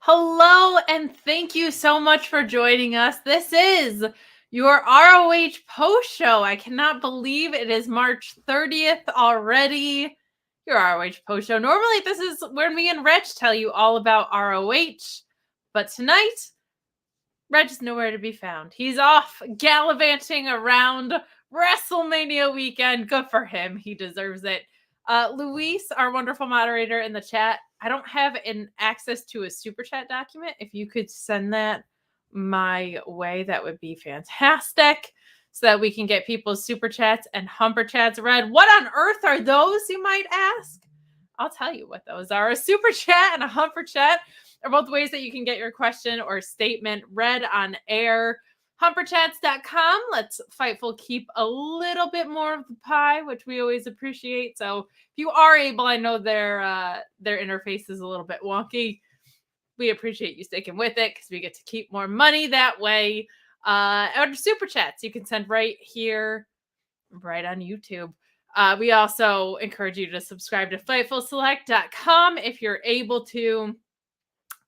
Hello, and thank you so much for joining us. This is your ROH post show. I cannot believe it is March 30th already. Your ROH post show. Normally, this is where me and Reg tell you all about ROH, but tonight, Reg is nowhere to be found. He's off gallivanting around WrestleMania weekend. Good for him. He deserves it. Luis, our wonderful moderator in the chat, I don't have an access to a super chat document. If you could send that my way, that would be fantastic, so that we can get people's super chats and humper chats read. What on earth are those, you might ask? I'll tell you what those are. A super chat and a humper chat are both ways that you can get your question or statement read on air. Humperchats.com. Let's Fightful keep a little bit more of the pie, which we always appreciate. So if you are able, I know their interface is a little bit wonky. We appreciate you sticking with it because we get to keep more money that way. Or super chats you can send right here, right on YouTube. We also encourage you to subscribe to FightfulSelect.com if you're able to.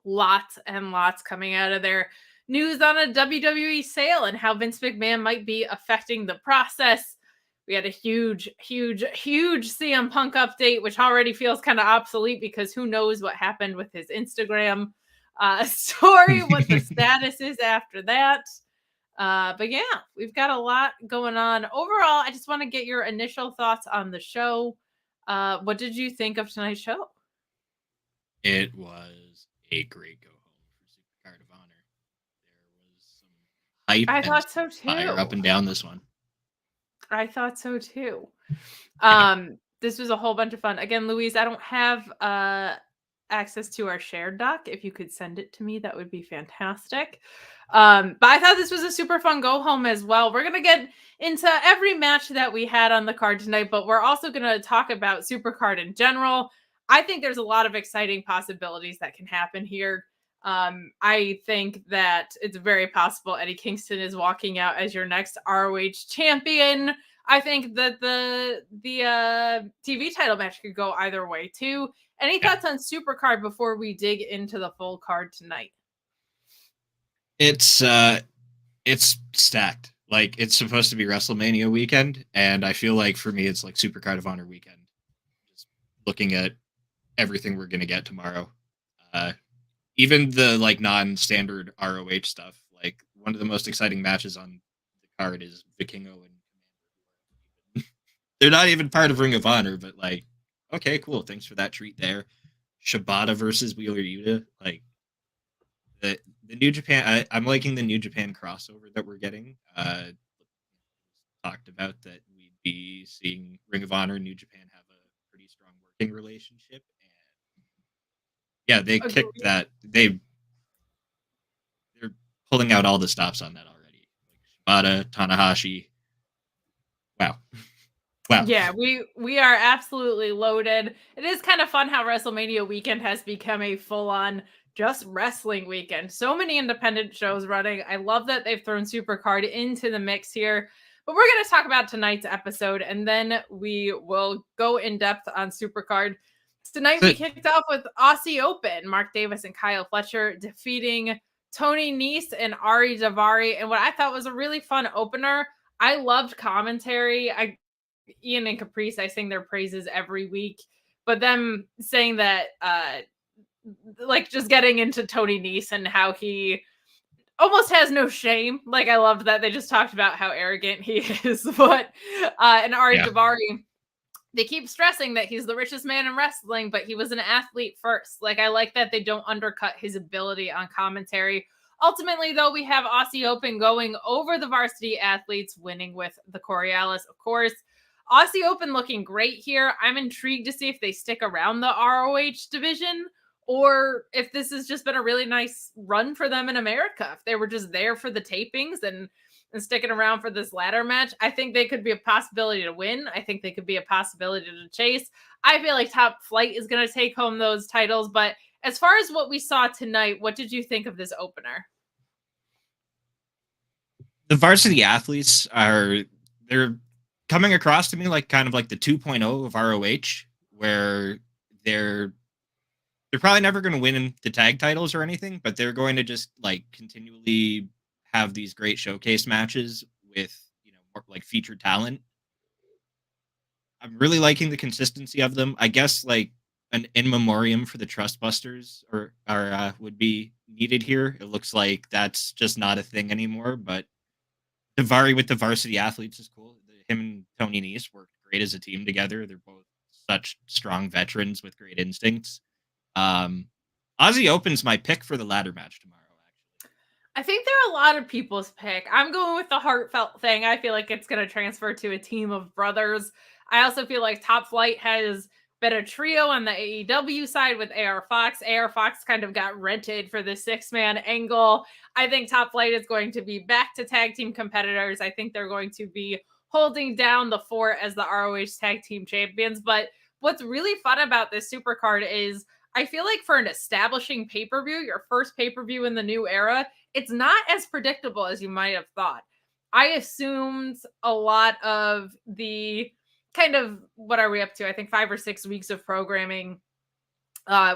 Lots and lots coming out of there. News on a WWE sale and how Vince McMahon might be affecting the process. We had a huge CM Punk update, which already feels kind of obsolete because who knows what happened with his Instagram story, what the status is after that. But yeah, we've got a lot going on. Overall, I just want to get your initial thoughts on the show. What did you think of tonight's show? It was a great go home for SuperCard of Honor. There was some hype. I thought so too. Fire up and down this one. I thought so too. Yeah. This was a whole bunch of fun. Again, Louise, I don't have access to our shared doc. If you could send it to me, that would be fantastic. But I thought this was a super fun go home as well. We're gonna get into every match that we had on the card tonight, but we're also gonna talk about SuperCard in general. I think there's a lot of exciting possibilities that can happen here. I think that it's very possible Eddie Kingston is walking out as your next ROH champion. I think that the TV title match could go either way too. Any thoughts on SuperCard before we dig into the full card tonight? It's stacked. Like, it's supposed to be WrestleMania weekend, and I feel like for me it's like SuperCard of Honor weekend. Just looking at everything we're gonna get tomorrow. Even the like non-standard ROH stuff. Like, one of the most exciting matches on the card is Vikingo and Commander. They're not even part of Ring of Honor, but like, okay, cool. Thanks for that treat there. Shibata versus Wheeler Yuta. Like, the New Japan. I'm liking the New Japan crossover that we're getting. Talked about that we'd be seeing Ring of Honor and New Japan have a pretty strong working relationship. Yeah, they kicked that. They're pulling out all the stops on that already. Like Shibata, Tanahashi. Wow. Yeah, we are absolutely loaded. It is kind of fun how WrestleMania weekend has become a full-on just wrestling weekend. So many independent shows running. I love that they've thrown SuperCard into the mix here. But we're going to talk about tonight's episode, and then we will go in depth on SuperCard. Tonight we kicked off with Aussie Open. Mark Davis and Kyle Fletcher defeating Tony Nese and Ari Daivari. And what I thought was a really fun opener. I loved commentary. Ian and Caprice, I sing their praises every week. But them saying that, like, just getting into Tony Nese and how he almost has no shame. Like, I loved that they just talked about how arrogant he is. But and Ari Daivari, they keep stressing that he's the richest man in wrestling, but he was an athlete first. Like, I like that they don't undercut his ability on commentary. Ultimately, though, we have Aussie Open going over the varsity athletes, winning with the Coriolis, of course. Aussie Open looking great here. I'm intrigued to see if they stick around the ROH division or if this has just been a really nice run for them in America. If they were just there for the tapings and sticking around for this ladder match, I think they could be a possibility to win. I think they could be a possibility to chase. I feel like Top Flight is going to take home those titles. But as far as what we saw tonight, what did you think of this opener? The varsity athletes they're coming across to me like kind of like the 2.0 of ROH, where they're they're probably never going to win the tag titles or anything, but they're going to just like continually have these great showcase matches with, more like featured talent. I'm really liking the consistency of them. I guess like an in memoriam for the Trustbusters would be needed here. It looks like that's just not a thing anymore, but Daivari with the varsity athletes is cool. Him and Tony Nese worked great as a team together. They're both such strong veterans with great instincts. Aussie opens my pick for the ladder match tomorrow, actually. I think there are a lot of people's pick. I'm going with the heartfelt thing. I feel like it's going to transfer to a team of brothers. I also feel like Top Flight has been a trio on the AEW side with AR Fox. AR Fox kind of got rented for the 6-man angle. I think Top Flight is going to be back to tag team competitors. I think they're going to be holding down the fort as the ROH tag team champions. But what's really fun about this SuperCard is I feel like for an establishing pay-per-view, your first pay-per-view in the new era, it's not as predictable as you might have thought. I assumed a lot of the kind of, what are we up to? I think 5 or 6 weeks of programming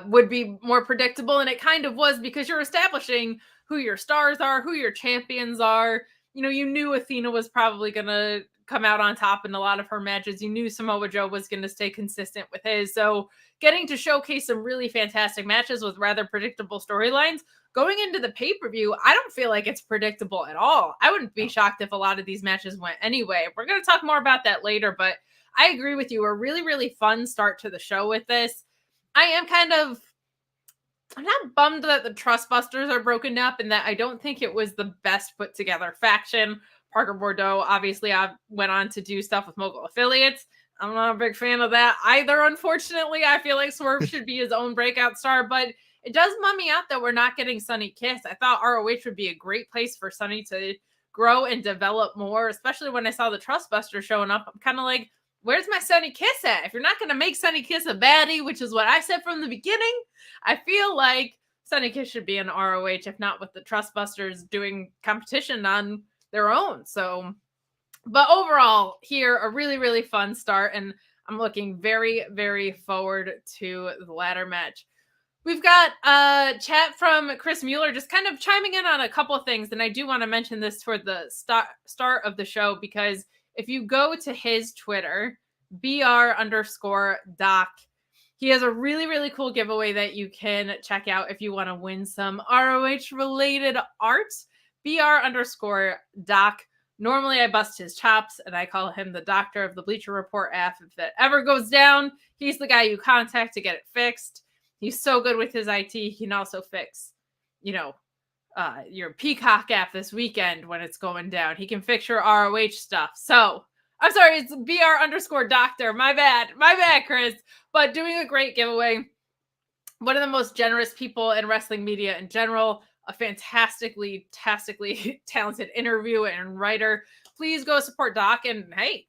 would be more predictable. And it kind of was, because you're establishing who your stars are, who your champions are. You knew Athena was probably going to come out on top in a lot of her matches. You knew Samoa Joe was going to stay consistent with his. So getting to showcase some really fantastic matches with rather predictable storylines going into the pay-per-view, I don't feel like it's predictable at all. I wouldn't be shocked if a lot of these matches went anyway. We're going to talk more about that later, but I agree with you. A really, really fun start to the show with this. I'm not bummed that the Trustbusters are broken up and that I don't think it was the best put together faction. Parker Bordeaux, obviously, I went on to do stuff with Mogul Affiliates. I'm not a big fan of that either, unfortunately. I feel like Swerve should be his own breakout star, but it does bum me out that we're not getting Sonny Kiss. I thought ROH would be a great place for Sonny to grow and develop more, especially when I saw the Trustbusters showing up. I'm kind of like, where's my Sonny Kiss at? If you're not going to make Sonny Kiss a baddie, which is what I said from the beginning, I feel like Sonny Kiss should be in ROH, if not with the Trustbusters doing competition on their own. So, but overall here, a really, really fun start. And I'm looking very, very forward to the ladder match. We've got a chat from Chris Mueller just kind of chiming in on a couple of things. And I do want to mention this toward the start of the show, because if you go to his Twitter, BR_Doc, he has a really, really cool giveaway that you can check out if you want to win some ROH related art. BR_Doc. Normally I bust his chops and I call him the doctor of the Bleacher Report app. If that ever goes down, he's the guy you contact to get it fixed. He's so good with his IT. He can also fix, your Peacock app this weekend when it's going down. He can fix your ROH stuff. So I'm sorry, it's BR_Doctor. My bad, Chris. But doing a great giveaway. One of the most generous people in wrestling media in general. A fantastically talented interviewer and writer. Please go support Doc and, hey,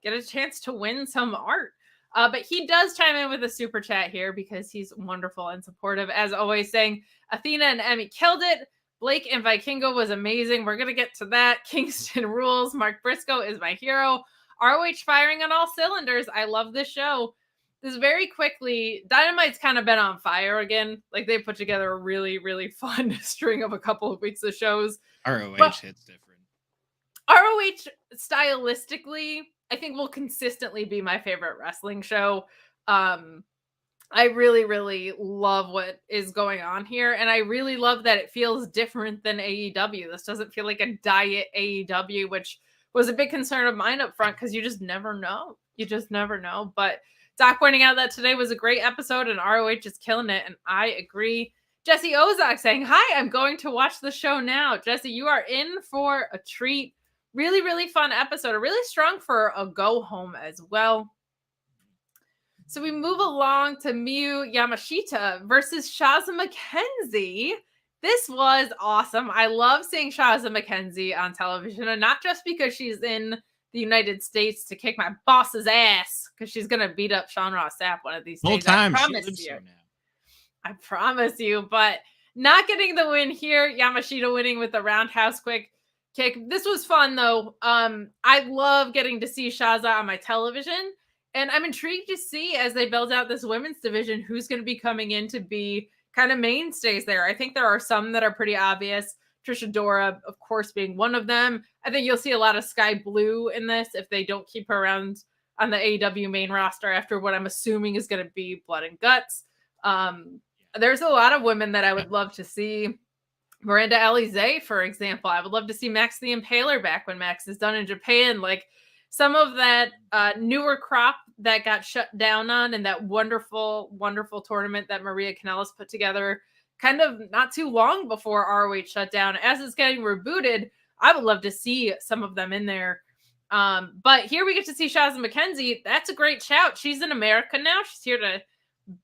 get a chance to win some art. But he does chime in with a super chat here because he's wonderful and supportive, as always, saying Athena and Emmy killed it. Blake and Vikingo was amazing. We're going to get to that. Kingston rules. Mark Briscoe is my hero. ROH firing on all cylinders. I love this show. This very quickly, Dynamite's kind of been on fire again. Like, they put together a really, really fun string of a couple of weeks of shows. ROH hits different. ROH, stylistically, I think will consistently be my favorite wrestling show. I really, really love what is going on here. And I really love that it feels different than AEW. This doesn't feel like a diet AEW, which was a big concern of mine up front, because you just never know. But Doc pointing out that today was a great episode and ROH is killing it, and I agree. Jesse Ozak saying, hi, I'm going to watch the show now. Jesse, you are in for a treat. Really, really fun episode. Really strong for a go-home as well. So we move along to Miyu Yamashita versus Shazza McKenzie. This was awesome. I love seeing Shazza McKenzie on television, and not just because she's in the United States to kick my boss's ass, because she's going to beat up Sean Ross Sapp one of these days. Time. I promise you. I promise you. But not getting the win here. Yamashita winning with the roundhouse quick kick. This was fun, though. I love getting to see Shazza on my television. And I'm intrigued to see as they build out this women's division, who's going to be coming in to be kind of mainstays there. I think there are some that are pretty obvious. Trisha Dora, of course, being one of them. I think you'll see a lot of Sky Blue in this if they don't keep her around on the AEW main roster after what I'm assuming is going to be Blood and Guts. There's a lot of women that I would love to see. Miranda Alize, for example. I would love to see Max the Impaler back when Max is done in Japan. Like some of that newer crop that got shut down on in that wonderful, wonderful tournament that Maria Kanellis put together kind of not too long before ROH shut down. As it's getting rebooted, I would love to see some of them in there. But here we get to see Shazza McKenzie. That's a great shout. She's in America now. She's here to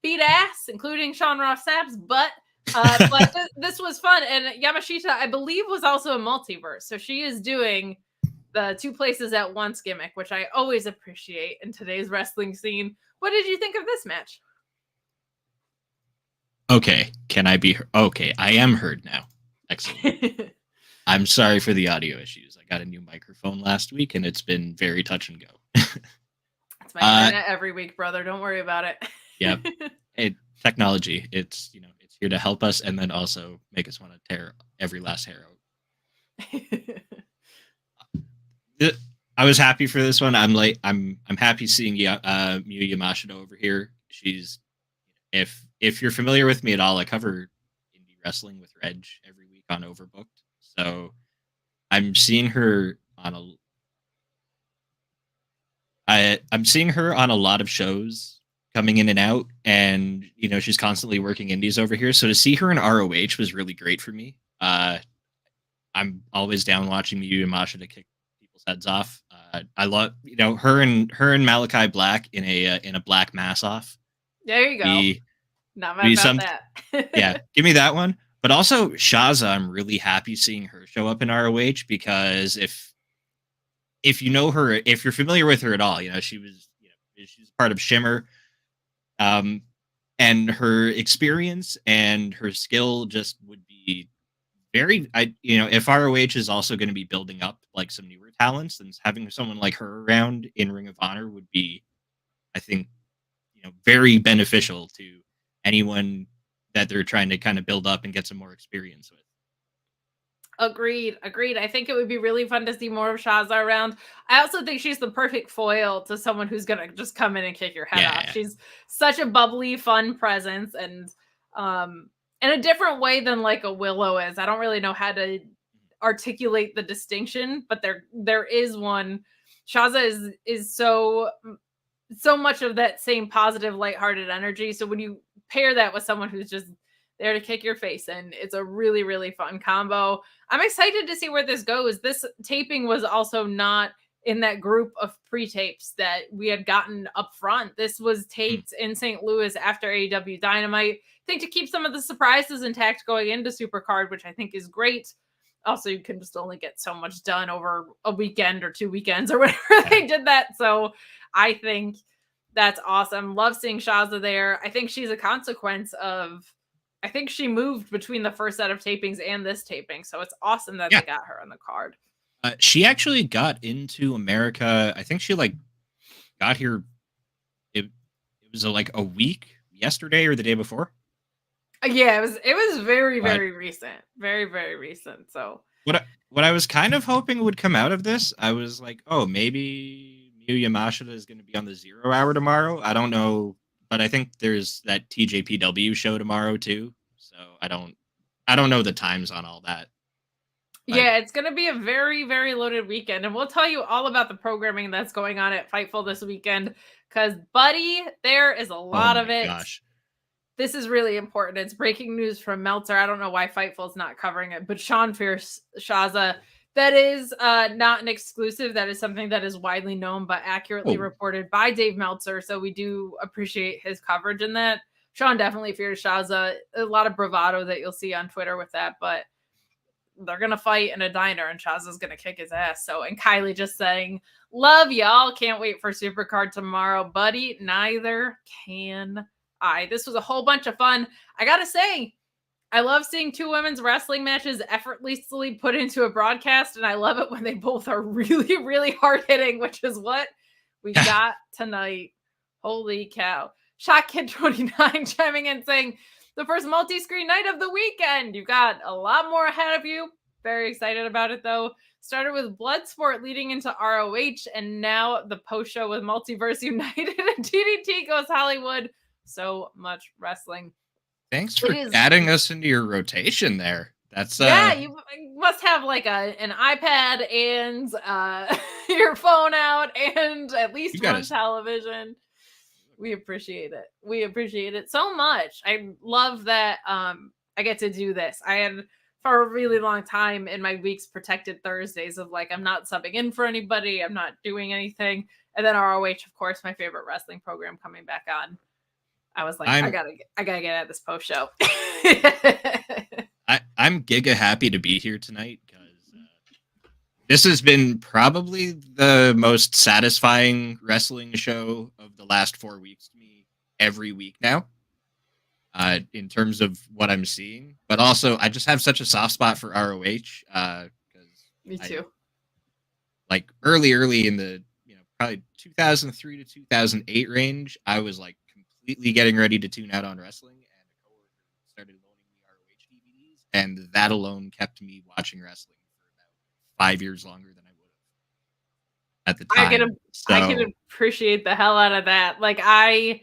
beat ass, including Sean Ross Sapp's butt. But this was fun. And Yamashita, I believe, was also a multiverse. So she is doing the 2 places at once gimmick, which I always appreciate in today's wrestling scene. What did you think of this match? Okay, can I be heard? Okay, I am heard now. Excellent. I'm sorry for the audio issues. I got a new microphone last week, and it's been very touch and go. It's my internet every week, brother. Don't worry about it. Yep. Hey, technology. It's it's here to help us, and then also make us want to tear every last hair out. I was happy for this one. I'm happy seeing Miyu Yamashita over here. She's if you're familiar with me at all, I cover indie wrestling with Reg every week on Overbooked. So I'm seeing her on I'm seeing her on a lot of shows coming in and out, and she's constantly working indies over here. So to see her in ROH was really great for me. I'm always down watching Miyu Yamashita kick people's heads off. I love her and Malachi Black in a black mass off. There you go. Not mad about that. Yeah, give me that one. But also Shazza, I'm really happy seeing her show up in ROH because if you know her, if you're familiar with her at all, she's part of Shimmer, and her experience and her skill just would be very. If ROH is also going to be building up like some newer talents, then having someone like her around in Ring of Honor would be, I think, very beneficial to anyone that they're trying to kind of build up and get some more experience with. Agreed. I think it would be really fun to see more of Shazza around. I also think she's the perfect foil to someone who's going to just come in and kick your head off. Yeah. She's such a bubbly, fun presence, and in a different way than like a Willow is. I don't really know how to articulate the distinction, but there is one. Shazza is so much of that same positive, lighthearted energy. So when you pair that with someone who's just there to kick your face in, it's a really, really fun combo. I'm excited to see where this goes. This taping was also not in that group of pre-tapes that we had gotten up front. This was taped in St. Louis after AEW Dynamite. I think to keep some of the surprises intact going into SuperCard, which I think is great. Also, you can just only get so much done over a weekend or 2 weekends or whatever they did that. So I think that's awesome. Love seeing Shazza there. I think she's a consequence of, I think she moved between the first set of tapings and this taping. So it's awesome that they got her on the card. She actually got into America. I think she got here. It was like a week yesterday or the day before. Yeah, it was very, very recent. Very, very recent. So what I was kind of hoping would come out of this, I was like, oh, maybe Miyu Yamashita is going to be on the 0 hour tomorrow. I don't know, but I think there's that TJPW show tomorrow too. So I don't know the times on all that. But yeah, it's going to be a very, very loaded weekend, and we'll tell you all about the programming that's going on at Fightful this weekend because, buddy, there is a lot of it. Gosh. This is really important. It's breaking news from Meltzer. I don't know why Fightful's not covering it, but Sean Fierce, Shazza, that is not an exclusive. That is something that is widely known, but accurately reported by Dave Meltzer. So we do appreciate his coverage in that. Sean definitely fears Shazza. A lot of bravado that you'll see on Twitter with that, but they're going to fight in a diner and Shazza's going to kick his ass. So, and Kylie just saying, love y'all. Can't wait for SuperCard tomorrow, buddy. Neither can this was a whole bunch of fun. I gotta say, I love seeing 2 women's wrestling matches effortlessly put into a broadcast, and I love it when they both are really, really hard hitting, which is what we got tonight. Holy cow. Shotkid29 chiming in saying, the first multi-screen night of the weekend. You've got a lot more ahead of you. Very excited about it, though. Started with Bloodsport leading into ROH, and now the post-show with Multiverse United and DDT goes Hollywood. So much wrestling. Thanks for adding us into your rotation there. That's yeah, you must have like an iPad and your phone out and at least one television. We appreciate it. We appreciate it so much. I love that I get to do this. I had for a really long time in my weeks protected Thursdays of like, I'm not subbing in for anybody. I'm not doing anything. And then ROH, of course, my favorite wrestling program coming back on. I was like, I gotta get at this post show. I'm giga happy to be here tonight because this has been probably the most satisfying wrestling show of the last 4 weeks to me every week now. In terms of what I'm seeing, but also I just have such a soft spot for ROH. Me too. Like early in the probably 2003 to 2008 range, I was like completely getting ready to tune out on wrestling, and a coworker started loaning me ROH DVDs, and that alone kept me watching wrestling for about 5 years longer than I would have at the time. I can appreciate the hell out of that. Like I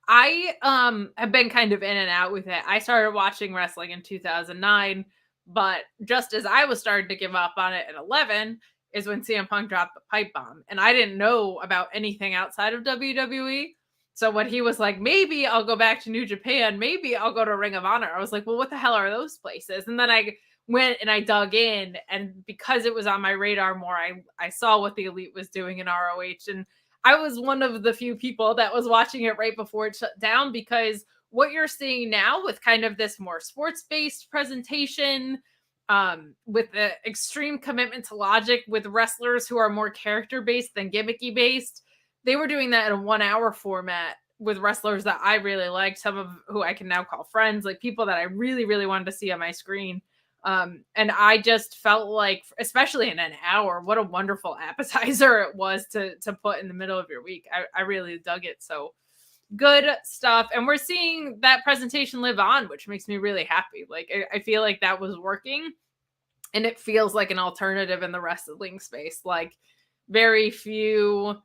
have been kind of in and out with it. I started watching wrestling in 2009, but just as I was starting to give up on it at 11 is when CM Punk dropped the pipe bomb. And I didn't know about anything outside of WWE. So when he was like, maybe I'll go back to New Japan, maybe I'll go to Ring of Honor, I was like, well, what the hell are those places? And then I went and I dug in, and because it was on my radar more, I saw what the Elite was doing in ROH, and I was one of the few people that was watching it right before it shut down, because what you're seeing now with kind of this more sports-based presentation, with the extreme commitment to logic with wrestlers who are more character-based than gimmicky-based, they were doing that in a 1 hour format with wrestlers that I really liked, some of who I can now call friends, like people that I really, really wanted to see on my screen. And I just felt like, especially in an hour, what a wonderful appetizer it was to put in the middle of your week. I really dug it. So good stuff. And we're seeing that presentation live on, which makes me really happy. Like, I feel like that was working, and it feels like an alternative in the wrestling space. Like, very few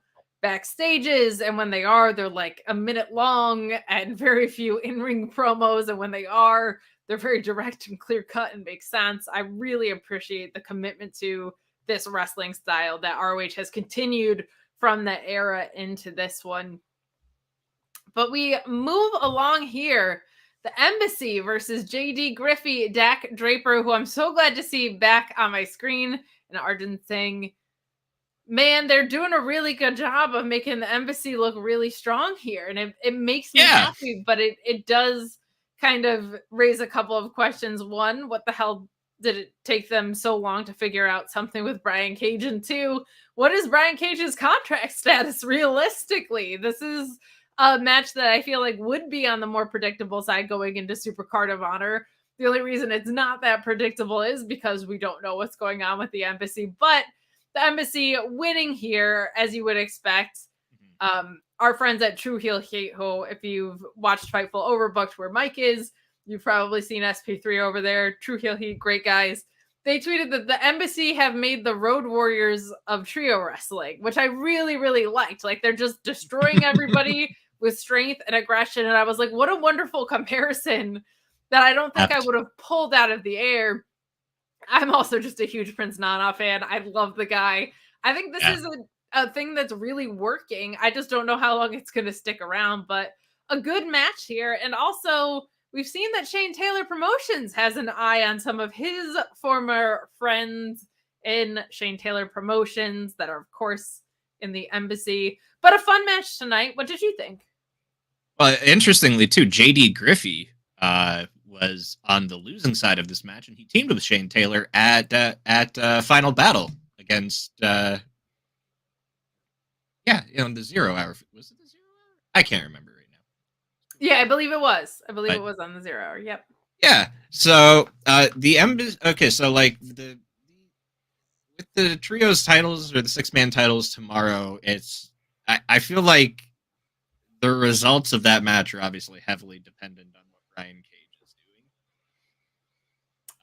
backstages, and when they are, they're like a minute long, and very few in-ring promos, and when they are, they're very direct and clear cut and make sense. I really appreciate the commitment to this wrestling style that ROH has continued from that era into this one. But we move along here. The Embassy versus JD Griffey, Dak Draper, who I'm so glad to see back on my screen, and Arjun Singh. Man, they're doing a really good job of making the Embassy look really strong here. And it makes me happy, but it does kind of raise a couple of questions. One, what the hell did it take them so long to figure out something with Brian Cage? And two, what is Brian Cage's contract status realistically? This is a match that I feel like would be on the more predictable side going into SuperCard of Honor. The only reason it's not that predictable is because we don't know what's going on with the Embassy. But the Embassy winning here, as you would expect. Our friends at True Heel Heat, who, if you've watched Fightful Overbooked, where Mike is, you've probably seen SP3 over there. True Heel Heat, great guys. They tweeted that the Embassy have made the Road Warriors of trio wrestling, which I really, really liked. Like, they're just destroying everybody with strength and aggression. And I was like, what a wonderful comparison that I don't think I would have pulled out of the air. I'm also just a huge Prince Nana fan. I love the guy. I think this is a thing that's really working. I just don't know how long it's going to stick around, but a good match here. And also, we've seen that Shane Taylor Promotions has an eye on some of his former friends in Shane Taylor Promotions that are, of course, in the Embassy. But a fun match tonight. What did you think? Well, interestingly, too, JD Griffey was on the losing side of this match, and he teamed with Shane Taylor at Final Battle against the 0 hour. Was it the 0 hour? I can't remember right now. Yeah, I believe it was. It was on the 0 hour. Yep. Yeah. So the Embassy. Okay, so like with the trios titles or the 6-man titles tomorrow, I feel like the results of that match are obviously heavily dependent on what Brian Cage is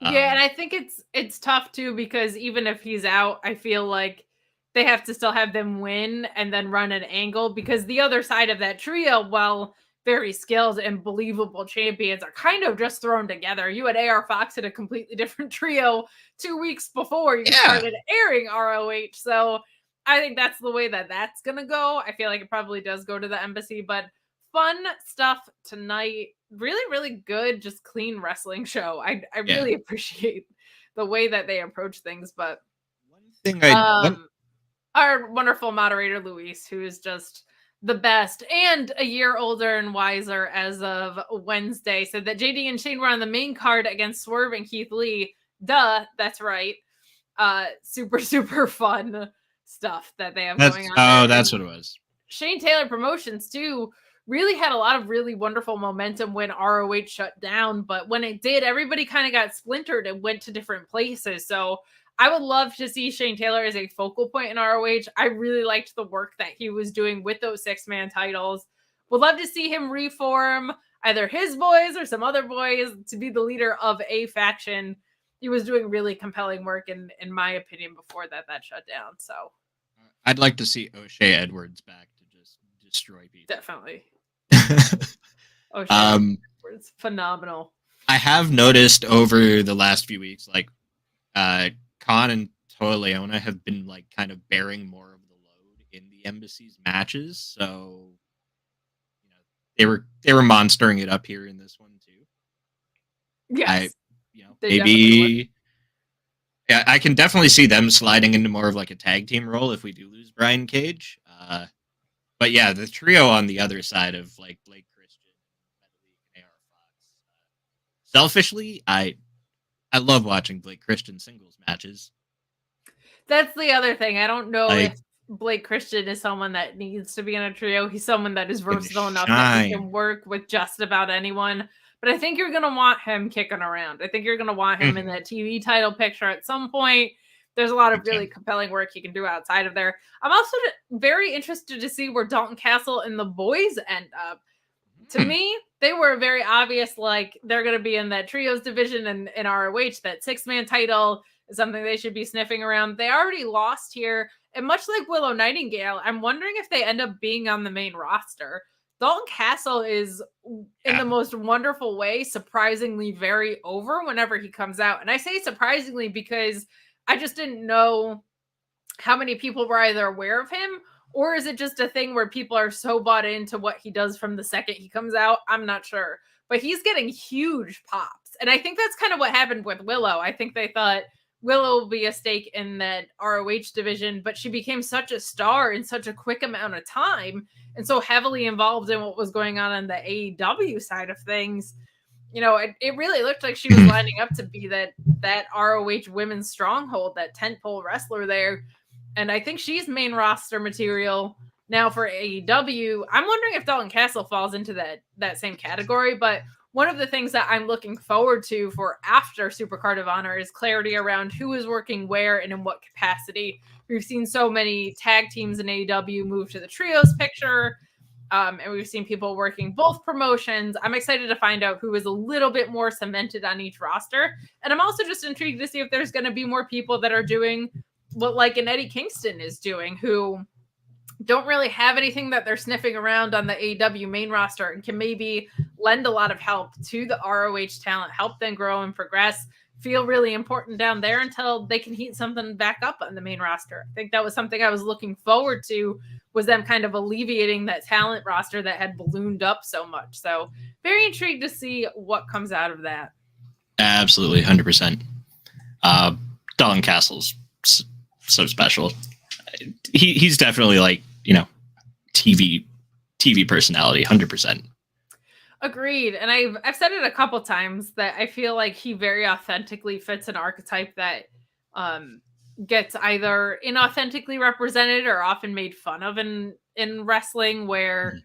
doing. Yeah, and I think it's tough too, because even if he's out, I feel like they have to still have them win and then run an angle, because the other side of that trio, while very skilled and believable champions, are kind of just thrown together. You had AR Fox in a completely different trio 2 weeks before you started airing ROH, so I think that's the way that that's gonna go. I feel like it probably does go to the embassy, but fun stuff tonight. Really, really good, just clean wrestling show. I really appreciate the way that they approach things. But one thing our wonderful moderator Luis, who is just the best and a year older and wiser as of Wednesday, said that JD and Shane were on the main card against Swerve and Keith Lee. Duh, that's right. Super, super fun stuff that they have going on. Oh, that's what it was. Shane Taylor Promotions too really had a lot of really wonderful momentum when ROH shut down, but when it did, everybody kind of got splintered and went to different places. So I would love to see Shane Taylor as a focal point in ROH. I really liked the work that he was doing with those 6-man titles. Would love to see him reform either his boys or some other boys to be the leader of a faction. He was doing really compelling work, in my opinion, before that shut down. So I'd like to see O'Shea Edwards back to just destroy people. Definitely. O'Shea Edwards, phenomenal. I have noticed over the last few weeks, like Kaun and Liona have been like kind of bearing more of the load in the embassy's matches. So they were monstering it up here in this one too. Yes. Maybe I can definitely see them sliding into more of like a tag team role if we do lose Brian Cage. But yeah, the trio on the other side of like Blake Christian, Metallik and AR Fox. Selfishly, I love watching Blake Christian singles matches. That's the other thing. I don't know if Blake Christian is someone that needs to be in a trio. He's someone that is versatile enough that he can work with just about anyone. But I think you're going to want him kicking around. I think you're going to want him in that TV title picture at some point. There's a lot of really compelling work he can do outside of there. I'm also very interested to see where Dalton Castle and the boys end up. To me, they were very obvious, like they're going to be in that trios division and in ROH. That 6-man title is something they should be sniffing around. They already lost here. And much like Willow Nightingale, I'm wondering if they end up being on the main roster. Dalton Castle is, in the most wonderful way, surprisingly very over whenever he comes out. And I say surprisingly because I just didn't know how many people were either aware of him, or is it just a thing where people are so bought into what he does from the second he comes out? I'm not sure. But he's getting huge pops. And I think that's kind of what happened with Willow. I think they thought Willow will be a stake in that ROH division, but she became such a star in such a quick amount of time and so heavily involved in what was going on the AEW side of things. It really looked like she was lining up to be that ROH women's stronghold, that tentpole wrestler there. And I think she's main roster material now for AEW. I'm wondering if Dalton Castle falls into that same category, but one of the things that I'm looking forward to for after SuperCard of Honor is clarity around who is working where and in what capacity. We've seen so many tag teams in AEW move to the trios picture, and we've seen people working both promotions. I'm excited to find out who is a little bit more cemented on each roster. And I'm also just intrigued to see if there's going to be more people that are doing what like an Eddie Kingston is doing, who don't really have anything that they're sniffing around on the AEW main roster and can maybe lend a lot of help to the ROH talent, help them grow and progress, feel really important down there until they can heat something back up on the main roster. I think that was something I was looking forward to, was them kind of alleviating that talent roster that had ballooned up so much. So very intrigued to see what comes out of that. Absolutely, 100%. Dalton Castle's so special. He's definitely like, TV personality, 100%. Agreed. And I've said it a couple times that I feel like he very authentically fits an archetype that gets either inauthentically represented or often made fun of in wrestling, where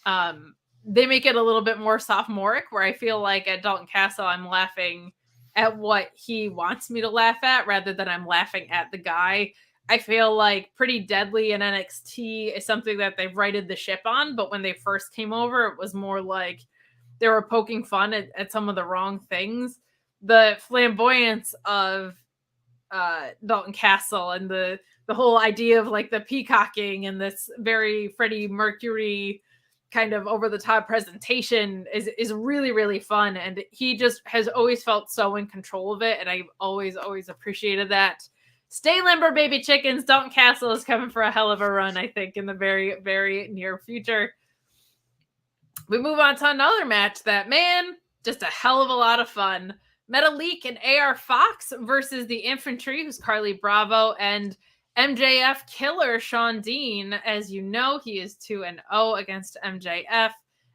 they make it a little bit more sophomoric, where I feel like at Dalton Castle, I'm laughing at what he wants me to laugh at rather than I'm laughing at the guy. I feel like pretty deadly in NXT is something that they've righted the ship on. But when they first came over, it was more like they were poking fun at some of the wrong things. The flamboyance of Dalton Castle and the whole idea of like the peacocking and this very Freddie Mercury kind of over the top presentation is really, really fun. And he just has always felt so in control of it. And I've always appreciated that. Stay limber, baby chickens. Dalton Castle is coming for a hell of a run, I think, in the very, very near future. We move on to another match that, man, just a hell of a lot of fun. Metallik and AR Fox versus the Infantry, who's Carly Bravo, and MJF killer Sean Dean. As you know, he is 2-0 against MJF.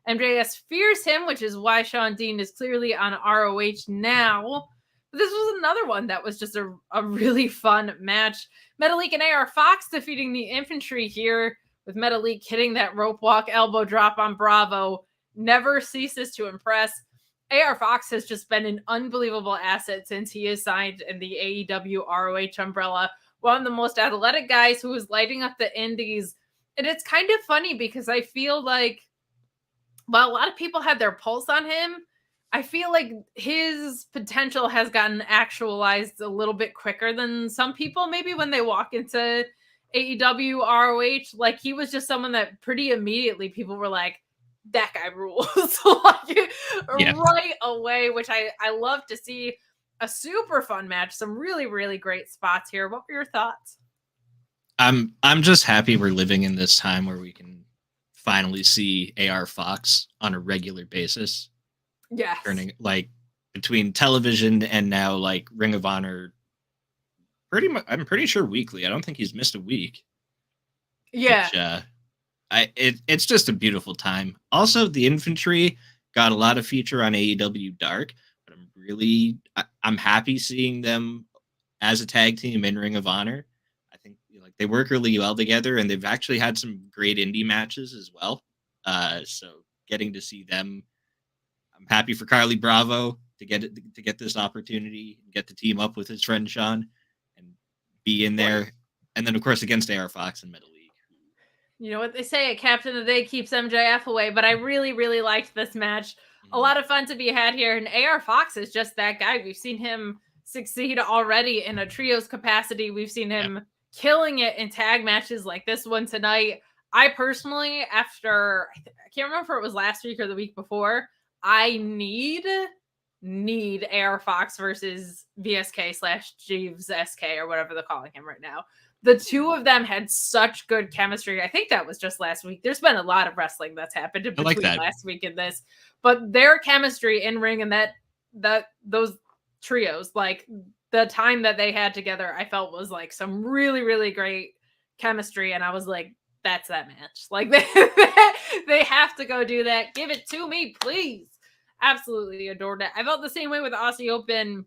MJF fears him, which is why Sean Dean is clearly on ROH now. But this was another one that was just a really fun match. Metallik and AR Fox defeating the Infantry here, with Metallik hitting that rope walk elbow drop on Bravo. Never ceases to impress. AR Fox has just been an unbelievable asset since he is signed in the AEW ROH umbrella. One of the most athletic guys who is lighting up the indies. And it's kind of funny because I feel like while a lot of people had their pulse on him, I feel like his potential has gotten actualized a little bit quicker than some people maybe when they walk into AEW ROH. Like, he was just someone that pretty immediately people were like, that guy rules. Right away, which I love to see. A super fun match, some really, really great spots here. What were your thoughts? I'm just happy we're living in this time where we can finally see AR Fox on a regular basis. Yes. Turning like between television and now like Ring of Honor. I'm pretty sure weekly. I don't think he's missed a week. Yeah. Which, it's just a beautiful time. Also, the Infantry got a lot of feature on AEW Dark, but I'm happy seeing them as a tag team in Ring of Honor. I think like they work really well together, and they've actually had some great indie matches as well. So getting to see them, I'm happy for Carly Bravo to get this opportunity, get to team up with his friend Sean, and be in there, and then of course against AR Fox and Metallik. You know what they say, a captain of the day keeps MJF away, but I really, really liked this match. A lot of fun to be had here, and AR Fox is just that guy. We've seen him succeed already in a trios capacity. We've seen him killing it in tag matches like this one tonight. I personally, after, I can't remember if it was last week or the week before, I need AR Fox versus VSK/Jeeves SK or whatever they're calling him right now. The two of them had such good chemistry. I think that was just last week. There's been a lot of wrestling that's happened in between last week and this, but their chemistry in ring and those trios, like the time that they had together, I felt was like some really, really great chemistry. And I was like, that's that match. Like they have to go do that. Give it to me, please. Absolutely adored it. I felt the same way with Aussie Open.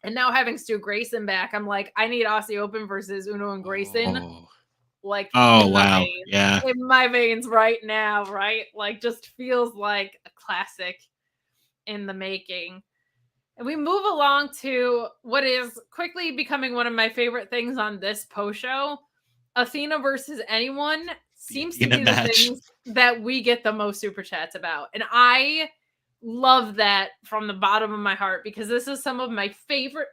And now having Stu Grayson back, I'm like, I need Aussie Open versus Uno and Grayson. Like, wow. Yeah. In my veins right now, right? Like, just feels like a classic in the making. And we move along to what is quickly becoming one of my favorite things on this post show. Athena versus anyone seems to be the things that we get the most super chats about. And I love that from the bottom of my heart, because this is some of my favorite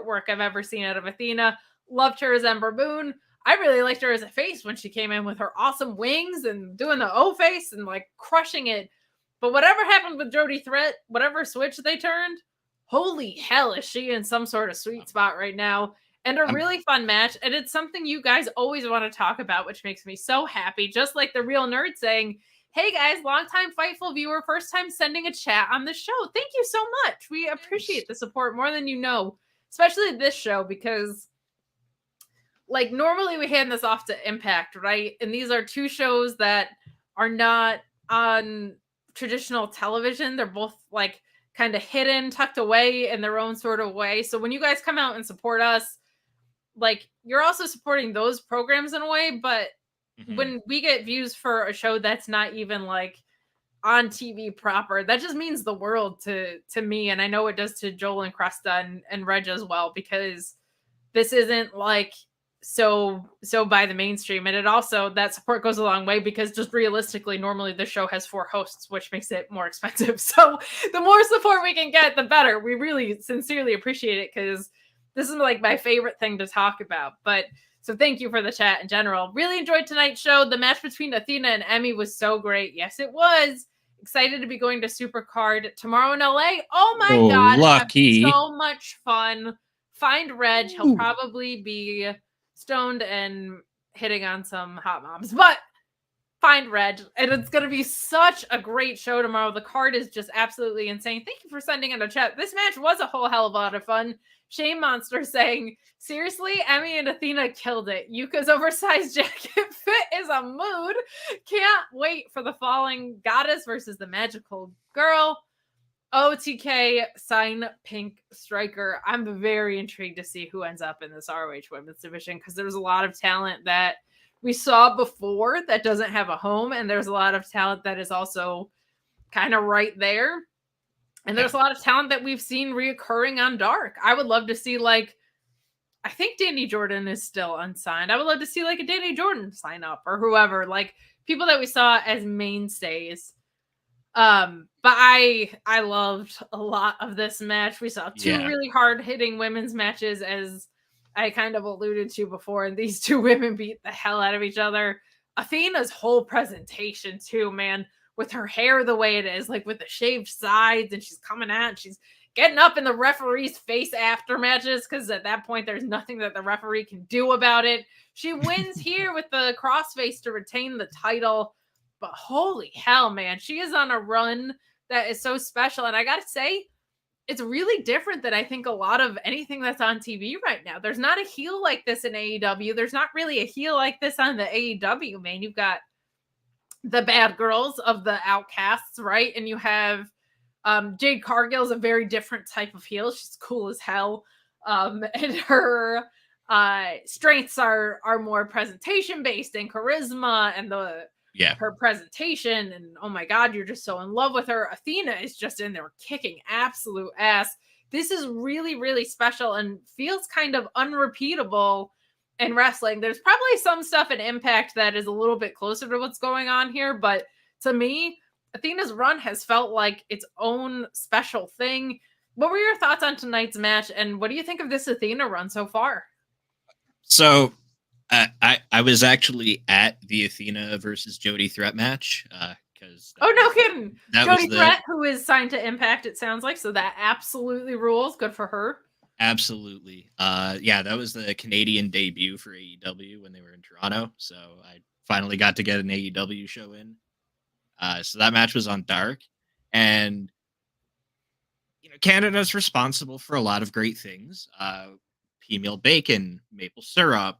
work I've ever seen out of Athena. Loved her as Ember Moon. I really liked her as a face when she came in with her awesome wings and doing the O face and like crushing it. But whatever happened with Jody Threat, whatever switch they turned, holy hell, is she in some sort of sweet spot right now. And a really fun match. And it's something you guys always want to talk about, which makes me so happy. Just like the Real Nerd saying, hey guys, longtime Fightful viewer, first time sending a chat on the show. Thank you so much. We appreciate the support more than you know, especially this show, because like normally we hand this off to Impact, right? And these are two shows that are not on traditional television. They're both like kind of hidden, tucked away in their own sort of way. So when you guys come out and support us, like you're also supporting those programs in a way, but when we get views for a show that's not even like on TV proper, that just means the world to me. And I know it does to Joel and Cresta and Reg as well, because this isn't like so by the mainstream, and it also, that support goes a long way, because just realistically, normally the show has 4 hosts, which makes it more expensive. So the more support we can get, the better. We really sincerely appreciate it, because this is like my favorite thing to talk about. But so thank you for the chat in general. Really enjoyed tonight's show. The match between Athena and Emmy was so great. Yes, it was. Excited to be going to SuperCard tomorrow in LA. Oh my God. Lucky. So much fun. Find Reg. He'll probably be stoned and hitting on some hot moms, but find Reg, and it's going to be such a great show tomorrow. The card is just absolutely insane. Thank you for sending in a chat. This match was a whole hell of a lot of fun. Shame Monster saying, seriously, Emmy and Athena killed it. Yuka's oversized jacket fit is a mood. Can't wait for the Falling Goddess versus the Magical Girl. OTK sign Pink Striker. I'm very intrigued to see who ends up in this ROH women's division, because there's a lot of talent that we saw before that doesn't have a home, and there's a lot of talent that is also kind of right there. And there's a lot of talent that we've seen reoccurring on Dark. I would love to see, like, I think Danny Jordan is still unsigned. I would love to see like a Danny Jordan sign up, or whoever, like people that we saw as mainstays. But I loved a lot of this match. We saw 2 really hard hitting women's matches, as I kind of alluded to before, and these 2 women beat the hell out of each other. Athena's whole presentation too, man, with her hair the way it is, like with the shaved sides, and she's coming out and she's getting up in the referee's face after matches, because at that point there's nothing that the referee can do about it. She wins here with the crossface to retain the title. But holy hell, man, she is on a run that is so special. And I gotta say, it's really different than I think a lot of anything that's on TV right now. There's not a heel like this in AEW. There's not really a heel like this on the AEW, man. You've got the bad girls of the Outcasts, right? And you have Jade Cargill's a very different type of heel. She's cool as hell. And her strengths are more presentation based and charisma and her presentation. And oh my God, you're just so in love with her. Athena is just in there kicking absolute ass. This is really, really special and feels kind of unrepeatable in wrestling. There's probably some stuff in Impact that is a little bit closer to what's going on here, but to me, Athena's run has felt like its own special thing. What were your thoughts on tonight's match, and what do you think of this Athena run so far? So, I was actually at the Athena versus Jody Threat match. Because no kidding. Jody Threat, who is signed to Impact, it sounds like, so that absolutely rules. Good for her. Absolutely. That was the Canadian debut for AEW when they were in Toronto. So I finally got to get an AEW show in. So that match was on Dark. And, Canada's responsible for a lot of great things. Pea meal bacon, maple syrup,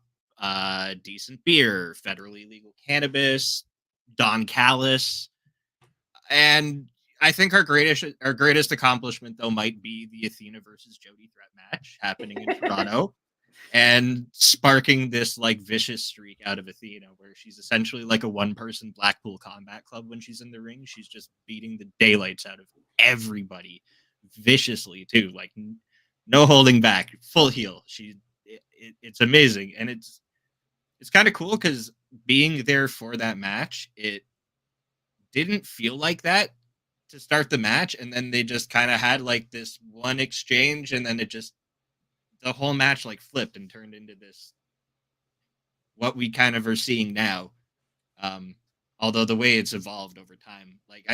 decent beer, federally legal cannabis, Don Callis. And I think our greatest accomplishment, though, might be the Athena versus Jody Threat match happening in Toronto and sparking this like vicious streak out of Athena, where she's essentially like a one-person Blackpool Combat Club when she's in the ring. She's just beating the daylights out of everybody viciously too, like no holding back, full heel. It's amazing, and it's kind of cool because being there for that match, it didn't feel like that to start the match, and then they just kind of had like this one exchange, and then the whole match like flipped and turned into this what we kind of are seeing now. Although the way it's evolved over time, like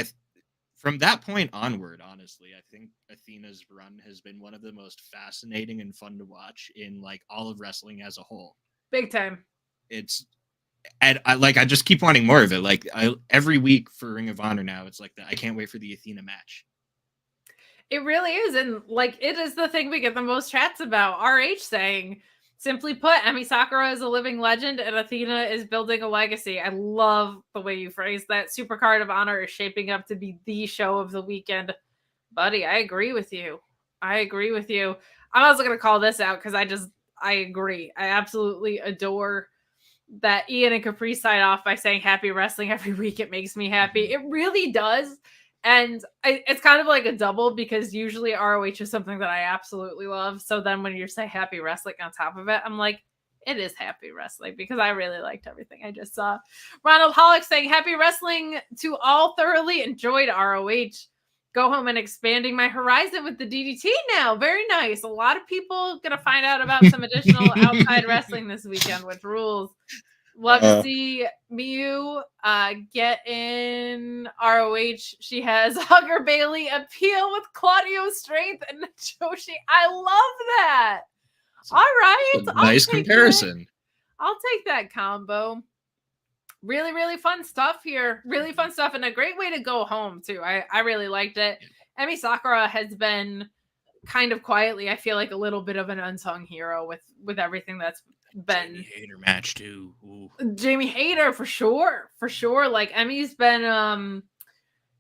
from that point onward, honestly, I think Athena's run has been one of the most fascinating and fun to watch in like all of wrestling as a whole. Big time. And I just keep wanting more of it. Like every week for Ring of Honor now, it's like I can't wait for the Athena match. It really is. And like, it is the thing we get the most chats about. RH saying, simply put, Emi Sakura is a living legend and Athena is building a legacy. I love the way you phrased that. SuperCard of Honor is shaping up to be the show of the weekend. Buddy, I agree with you. I'm also going to call this out because I agree. I absolutely adore that Ian and Capri sign off by saying happy wrestling every week. It makes me happy. It really does. And it's kind of like a double because usually ROH is something that I absolutely love. So then when you say happy wrestling on top of it, I'm like, it is happy wrestling because I really liked everything I just saw. Ronald Hollick saying, happy wrestling to all, thoroughly enjoyed ROH. Go home and expanding my horizon with the DDT now. Very nice. A lot of people going to find out about some additional outside wrestling this weekend, which rules. Love to see Miyu get in ROH. She has Hugger Bailey appeal with Claudio's strength and Joshi. I love that. All right. Nice comparison. I'll take that combo. Really, really fun stuff here. Really fun stuff and a great way to go home, too. I really liked it. Emi Sakura has been kind of quietly, I feel like, a little bit of an unsung hero with everything that's been. Jamie Hayter match, too. Ooh. Jamie Hayter, for sure. For sure. Like, Emi's been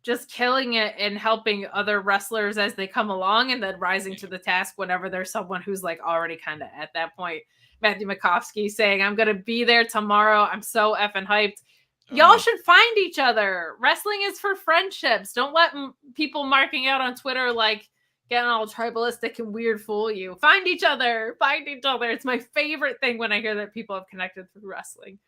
just killing it and helping other wrestlers as they come along and then rising to the task whenever there's someone who's like already kind of at that point. Matthew Makovsky saying, I'm going to be there tomorrow. I'm so effing hyped. Y'all should find each other. Wrestling is for friendships. Don't let people marking out on Twitter like getting all tribalistic and weird fool you. Find each other. Find each other. It's my favorite thing when I hear that people have connected through wrestling.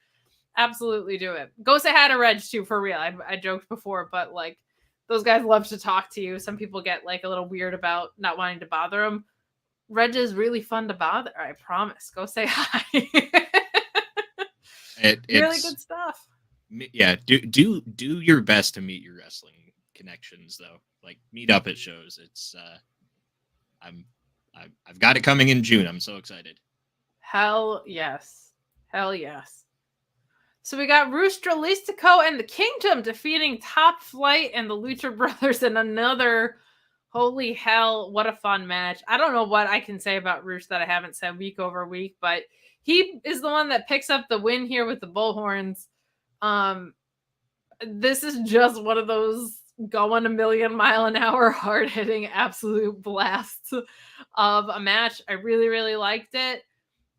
Absolutely do it. Go say hi to Reg too, for real. I joked before, but like those guys love to talk to you. Some people get like a little weird about not wanting to bother them. Reg is really fun to bother. I promise. Go say hi. It's really good stuff. Yeah, do your best to meet your wrestling connections though. Like meet up at shows. It's I've got it coming in June. I'm so excited. Hell yes. Hell yes. So we got Dralistico and the Kingdom defeating Top Flight and the Lucha Brothers in another. Holy hell, what a fun match. I don't know what I can say about Roosh that I haven't said week over week, but he is the one that picks up the win here with the bullhorns. This is just one of those going a million mile an hour, hard-hitting absolute blasts of a match. I really, really liked it.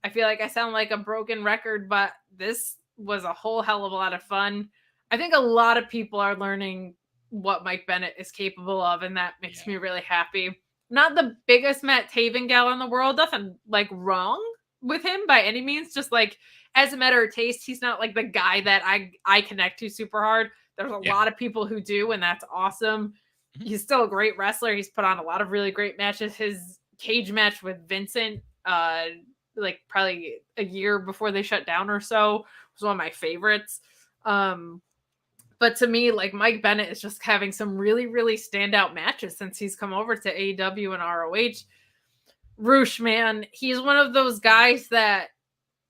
I feel like I sound like a broken record, but this was a whole hell of a lot of fun. I think a lot of people are learning what Mike Bennett is capable of, and that makes me really happy. Not the biggest Matt Taven gal in the world. Nothing like wrong with him by any means. Just like as a matter of taste, he's not like the guy that I connect to super hard. There's a lot of people who do, and that's awesome. He's still a great wrestler. He's put on a lot of really great matches. His cage match with Vincent, like probably a year before they shut down or so, was one of my favorites. But to me, like Mike Bennett is just having some really, really standout matches since he's come over to AEW and ROH. Roosh, man, he's one of those guys that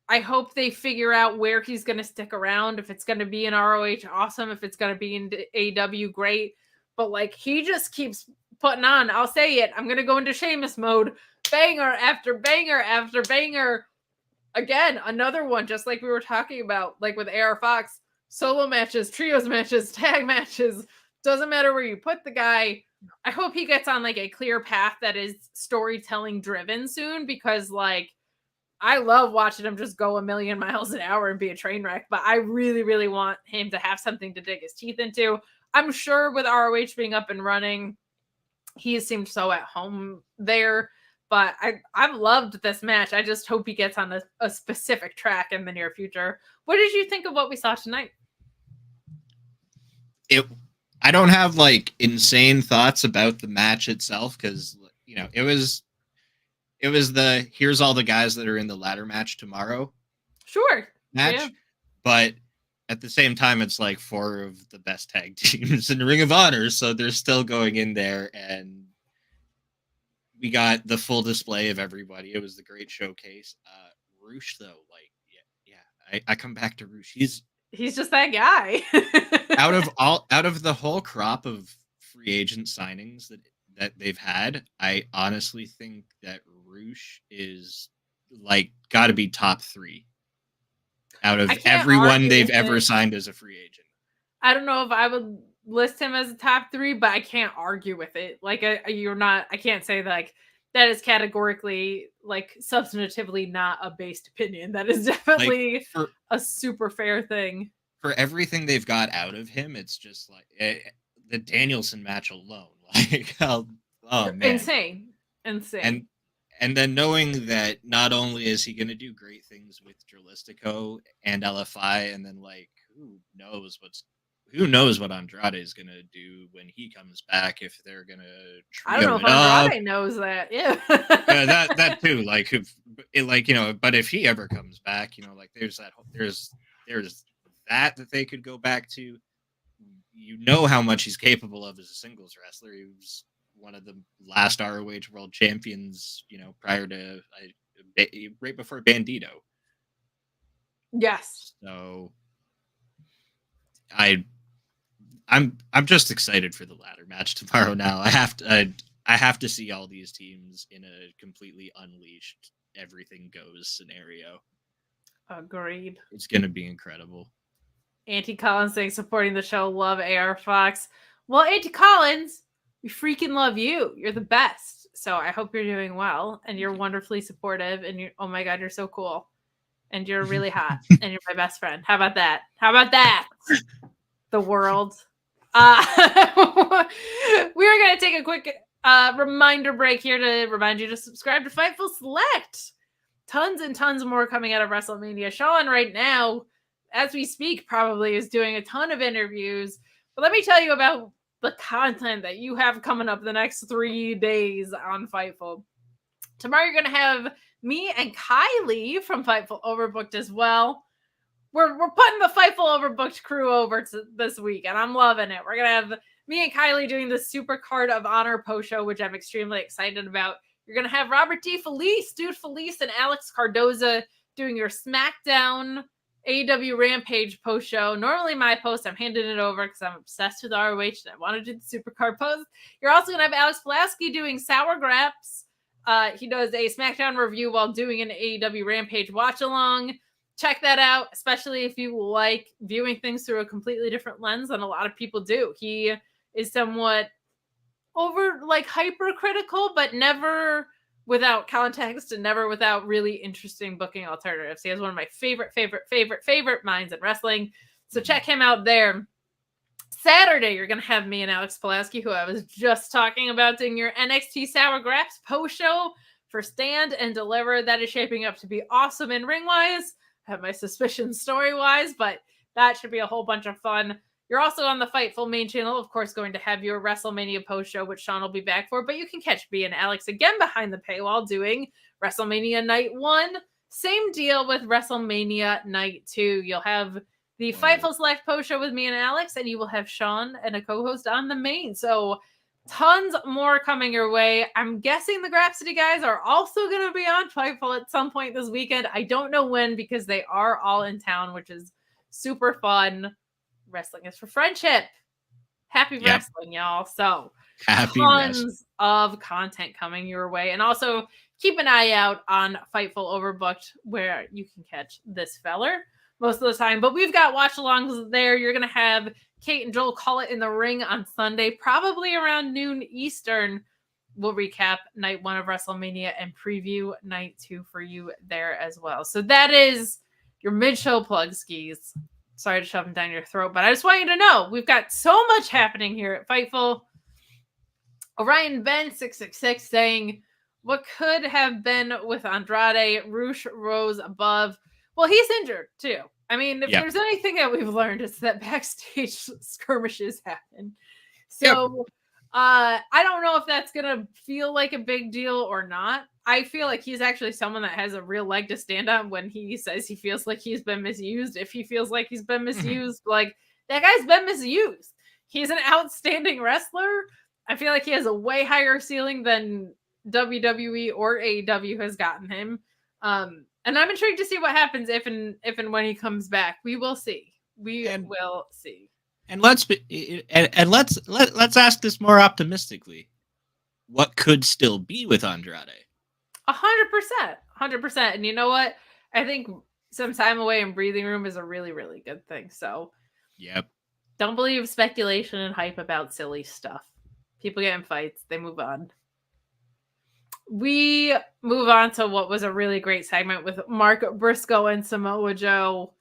I hope they figure out where he's going to stick around. If it's going to be in ROH, awesome. If it's going to be in AEW, great. But like he just keeps putting on. I'll say it. I'm going to go into Sheamus mode. Banger after banger after banger. Again, another one, just like we were talking about, like with AR Fox. Solo matches, trios matches, tag matches. Doesn't matter where you put the guy. I hope he gets on like a clear path that is storytelling driven soon, because like I love watching him just go a million miles an hour and be a train wreck, but I really, really want him to have something to dig his teeth into. I'm sure with ROH being up and running, he seemed so at home there, but I've loved this match. I just hope he gets on a specific track in the near future. What did you think of what we saw tonight? I don't have like insane thoughts about the match itself, because you know it was the here's all the guys that are in the ladder match tomorrow. Sure. Match. Yeah. But at the same time, it's like 4 of the best tag teams in Ring of Honor, so they're still going in there, and we got the full display of everybody. It was the great showcase. Roosh though, like I come back to Roosh. He's just that guy. out of the whole crop of free agent signings that they've had, I honestly think that Roosh is like got to be top 3 out of everyone they've ever signed as a free agent. I don't know if I would list him as a top 3, but I can't argue with it. Like I can't say like that is categorically, like, substantively not a based opinion. That is definitely like a super fair thing. For everything they've got out of him, it's just like the Danielson match alone. Like, oh man, insane. And then knowing that not only is he going to do great things with Dralistico and LFI, and then like who knows what Andrade is going to do when he comes back, if they're going to I don't know if Andrade knows that. Yeah. Yeah, that too. Like but if he ever comes back, like there's that they could go back to. How much he's capable of as a singles wrestler. He was one of the last ROH world champions, prior to right before Bandito. Yes. So I'm just excited for the ladder match tomorrow. Now I have to see all these teams in a completely unleashed, everything goes scenario. Agreed. It's gonna be incredible. Auntie Collins saying supporting the show, love AR Fox. Well, Auntie Collins, we freaking love you. You're the best. So I hope you're doing well and you're wonderfully supportive and oh my God, you're so cool. And you're really hot and you're my best friend. How about that? The world. We are going to take a quick reminder break here to remind you to subscribe to Fightful Select. Tons and tons more coming out of WrestleMania. Sean right now, as we speak, probably is doing a ton of interviews. But let me tell you about the content that you have coming up the next 3 days on Fightful. Tomorrow you're going to have me and Kylie from Fightful Overbooked as well. We're putting the Fightful Overbooked crew over to this week, and I'm loving it. We're going to have me and Kylie doing the SuperCard of Honor post-show, which I'm extremely excited about. You're going to have Robert D. Felice, Dude Felice, and Alex Cardoza doing your SmackDown AEW Rampage post-show. Normally my post, I'm handing it over because I'm obsessed with ROH and I want to do the SuperCard post. You're also going to have Alex Pulaski doing Sour Graps. He does a SmackDown review while doing an AEW Rampage watch-along. Check that out, especially if you like viewing things through a completely different lens than a lot of people do. He is somewhat hypercritical, but never without context and never without really interesting booking alternatives. He has one of my favorite minds in wrestling. So check him out there. Saturday, you're going to have me and Alex Pulaski, who I was just talking about, doing your NXT Sour Graps post-show for Stand and Deliver. That is shaping up to be awesome in ring-wise. I have my suspicions story-wise, but that should be a whole bunch of fun. You're also on the Fightful main channel, of course, going to have your WrestleMania post-show, which Sean will be back for, but you can catch me and Alex again behind the paywall doing WrestleMania Night 1. Same deal with WrestleMania Night 2. You'll have the Fightful Select post-show with me and Alex, and you will have Sean and a co-host on the main. So tons more coming your way. I'm guessing the Grapsity guys are also going to be on Fightful at some point this weekend. I don't know when because they are all in town, which is super fun. Wrestling is for friendship. Happy wrestling, y'all. So tons of content coming your way. And also keep an eye out on Fightful Overbooked, where you can catch this feller most of the time. But we've got watch-alongs there. You're going to have Kate and Joel Call It in the Ring on Sunday, probably around noon Eastern. We'll recap night 1 of WrestleMania and preview night 2 for you there as well. So that is your mid-show plug, skis. Sorry to shove them down your throat, but I just want you to know we've got so much happening here at Fightful. Orion Ben 666 saying, what could have been with Andrade? Roosh rose above. Well, he's injured too. I mean, if there's anything that we've learned, it's that backstage skirmishes happen. So I don't know if that's going to feel like a big deal or not. I feel like he's actually someone that has a real leg to stand on when he says he feels like he's been misused. If he feels like he's been misused, like that guy's been misused. He's an outstanding wrestler. I feel like he has a way higher ceiling than WWE or AEW has gotten him. And I'm intrigued to see what happens if and when he comes back. We will see. We will see. And let's ask this more optimistically. What could still be with Andrade? 100%. And you know what? I think some time away in breathing room is a really, really good thing. So, don't believe speculation and hype about silly stuff. People get in fights, they move on. We move on to what was a really great segment with Mark Briscoe and Samoa Joe.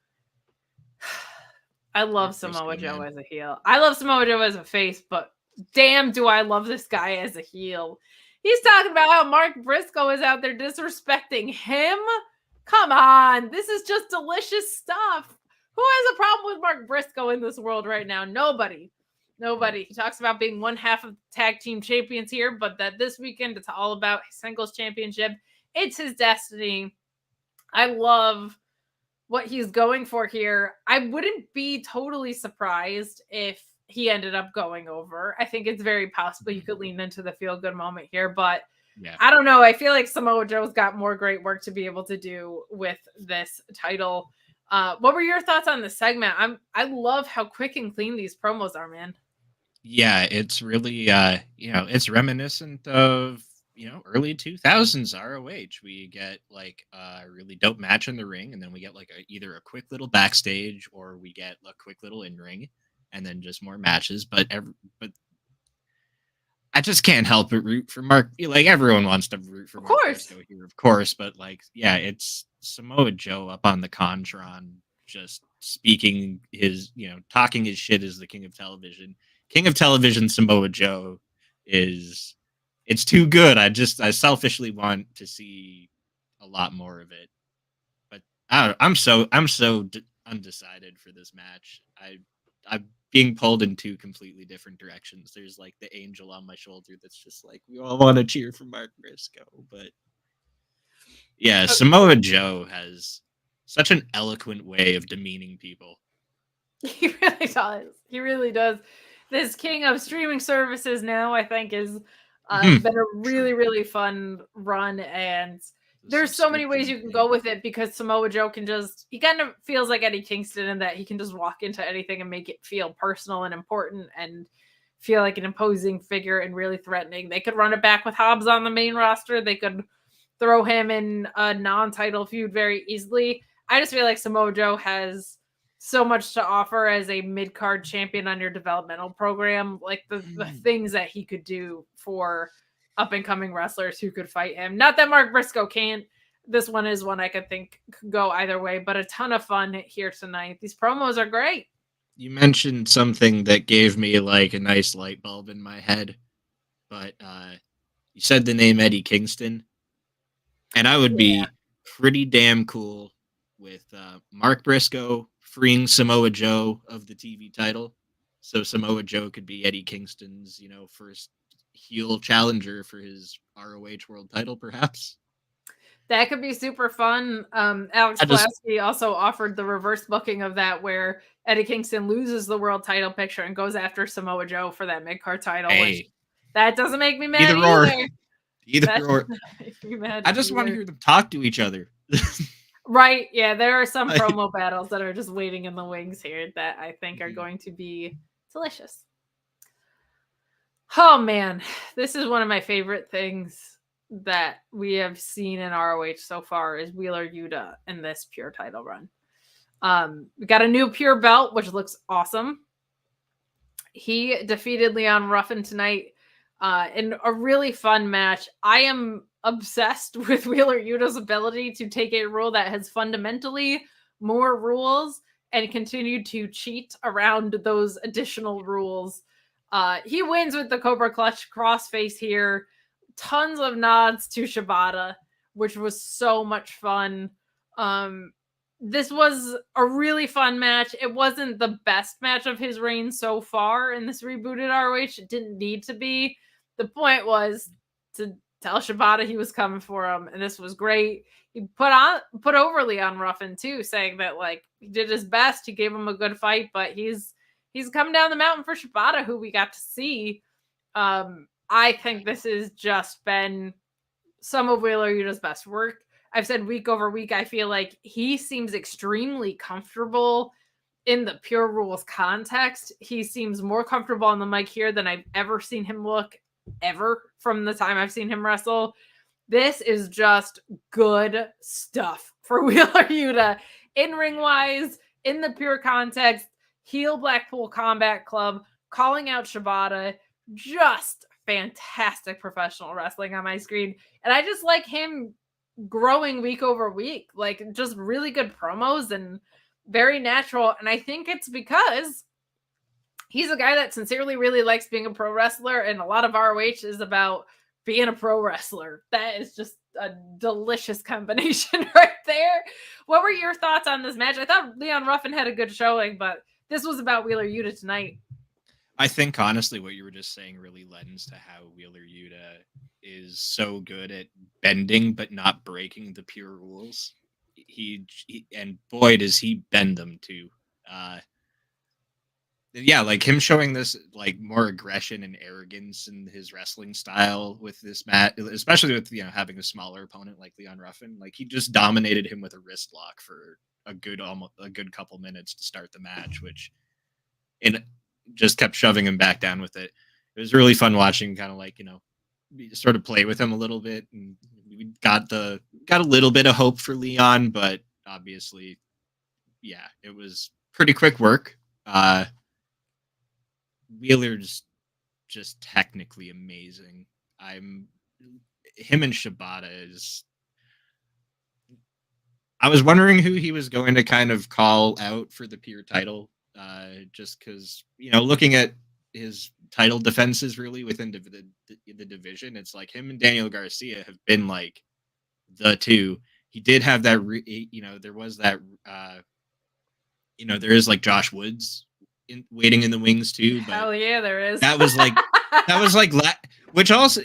I love Samoa Joe as a heel. I love Samoa Joe as a face, but damn, do I love this guy as a heel. He's talking about how Mark Briscoe is out there disrespecting him. Come on. This is just delicious stuff. Who has a problem with Mark Briscoe in this world right now? Nobody. He talks about being one half of the tag team champions here, but that this weekend it's all about his singles championship. It's his destiny. I love what he's going for here. I wouldn't be totally surprised if he ended up going over. I think it's very possible you could lean into the feel good moment here, but yeah. I don't know. I feel like Samoa Joe's got more great work to be able to do with this title. What were your thoughts on the segment? I love how quick and clean these promos are, man. Yeah, it's really it's reminiscent of early 2000s ROH. We get like a really dope match in the ring, and then we get like either a quick little backstage or we get a quick little in ring, and then just more matches. But I just can't help but root for Mark. Like everyone wants to root for Mark Briscoe here, of course. But like, yeah, it's Samoa Joe up on the Contron, just speaking his, talking his shit as the king of television. King of television Samoa Joe it's too good. I selfishly want to see a lot more of it. But I'm so undecided for this match. I'm being pulled in two completely different directions. There's like the angel on my shoulder that's just like, we all want to cheer for Mark Briscoe. But yeah, Samoa Joe has such an eloquent way of demeaning people. He really does. This king of streaming services now, I think, is been a really, really fun run. And there's so many ways you can go with it because Samoa Joe he kind of feels like Eddie Kingston in that he can just walk into anything and make it feel personal and important and feel like an imposing figure and really threatening. They could run it back with Hobbs on the main roster. They could throw him in a non-title feud very easily. I just feel like Samoa Joe has so much to offer as a mid-card champion on your developmental program. Like the things that he could do for up-and-coming wrestlers who could fight him. Not that Mark Briscoe can't. This one is one I could think could go either way, but a ton of fun here tonight. These promos are great. You mentioned something that gave me like a nice light bulb in my head, but you said the name Eddie Kingston, and I would be pretty damn cool with Mark Briscoe freeing Samoa Joe of the TV title, so Samoa Joe could be Eddie Kingston's, first heel challenger for his ROH world title, perhaps. That could be super fun. Alex Pulaski also offered the reverse booking of that, where Eddie Kingston loses the world title picture and goes after Samoa Joe for that mid-card title. Which that doesn't make me mad either or. I just want to hear them talk to each other. Right. Yeah, there are some promo battles that are just waiting in the wings here that I think are going to be delicious. Oh, man. This is one of my favorite things that we have seen in ROH so far is Wheeler Yuta in this pure title run. We got a new pure belt, which looks awesome. He defeated Leon Ruffin tonight in a really fun match. I am obsessed with Wheeler Yuta's ability to take a rule that has fundamentally more rules and continue to cheat around those additional rules. He wins with the Cobra Clutch crossface here. Tons of nods to Shibata, which was so much fun. This was a really fun match. It wasn't the best match of his reign so far in this rebooted ROH. It didn't need to be. The point was to tell Shibata he was coming for him, and this was great. He put over Leon Ruffin too, saying that like he did his best. He gave him a good fight, but he's coming down the mountain for Shibata, who we got to see. I think this has just been some of Wheeler Yuta's best work. I've said week over week, I feel like he seems extremely comfortable in the pure rules context. He seems more comfortable on the mic here than I've ever seen him look ever from the time I've seen him wrestle. This is just good stuff for Wheeler Yuta in ring wise, in the pure context, heel Blackpool Combat Club, calling out Shibata, just fantastic professional wrestling on my screen. And I just like him growing week over week, like just really good promos and very natural. And I think it's because he's a guy that sincerely really likes being a pro wrestler, and a lot of ROH is about being a pro wrestler. That is just a delicious combination right there. What were your thoughts on this match? I thought Leon Ruffin had a good showing, but this was about Wheeler Yuta tonight. I think honestly what you were just saying really lends to how Wheeler Yuta is so good at bending but not breaking the pure rules. He and boy does he bend them too. Yeah, like him showing this like more aggression and arrogance in his wrestling style with this match, especially with having a smaller opponent like Leon Ruffin. Like he just dominated him with a wrist lock for a good couple minutes to start the match, which just kept shoving him back down with it. It was really fun watching, kind of like sort of play with him a little bit, and we got a little bit of hope for Leon, but obviously, yeah, it was pretty quick work. Wheeler's just technically amazing. Him and Shibata is. I was wondering who he was going to kind of call out for the peer title, just because looking at his title defenses really within the division, it's like him and Daniel Garcia have been like the two. He did have that, there was that, there is like Josh Woods waiting in the wings too. But hell yeah, there is. That was like which also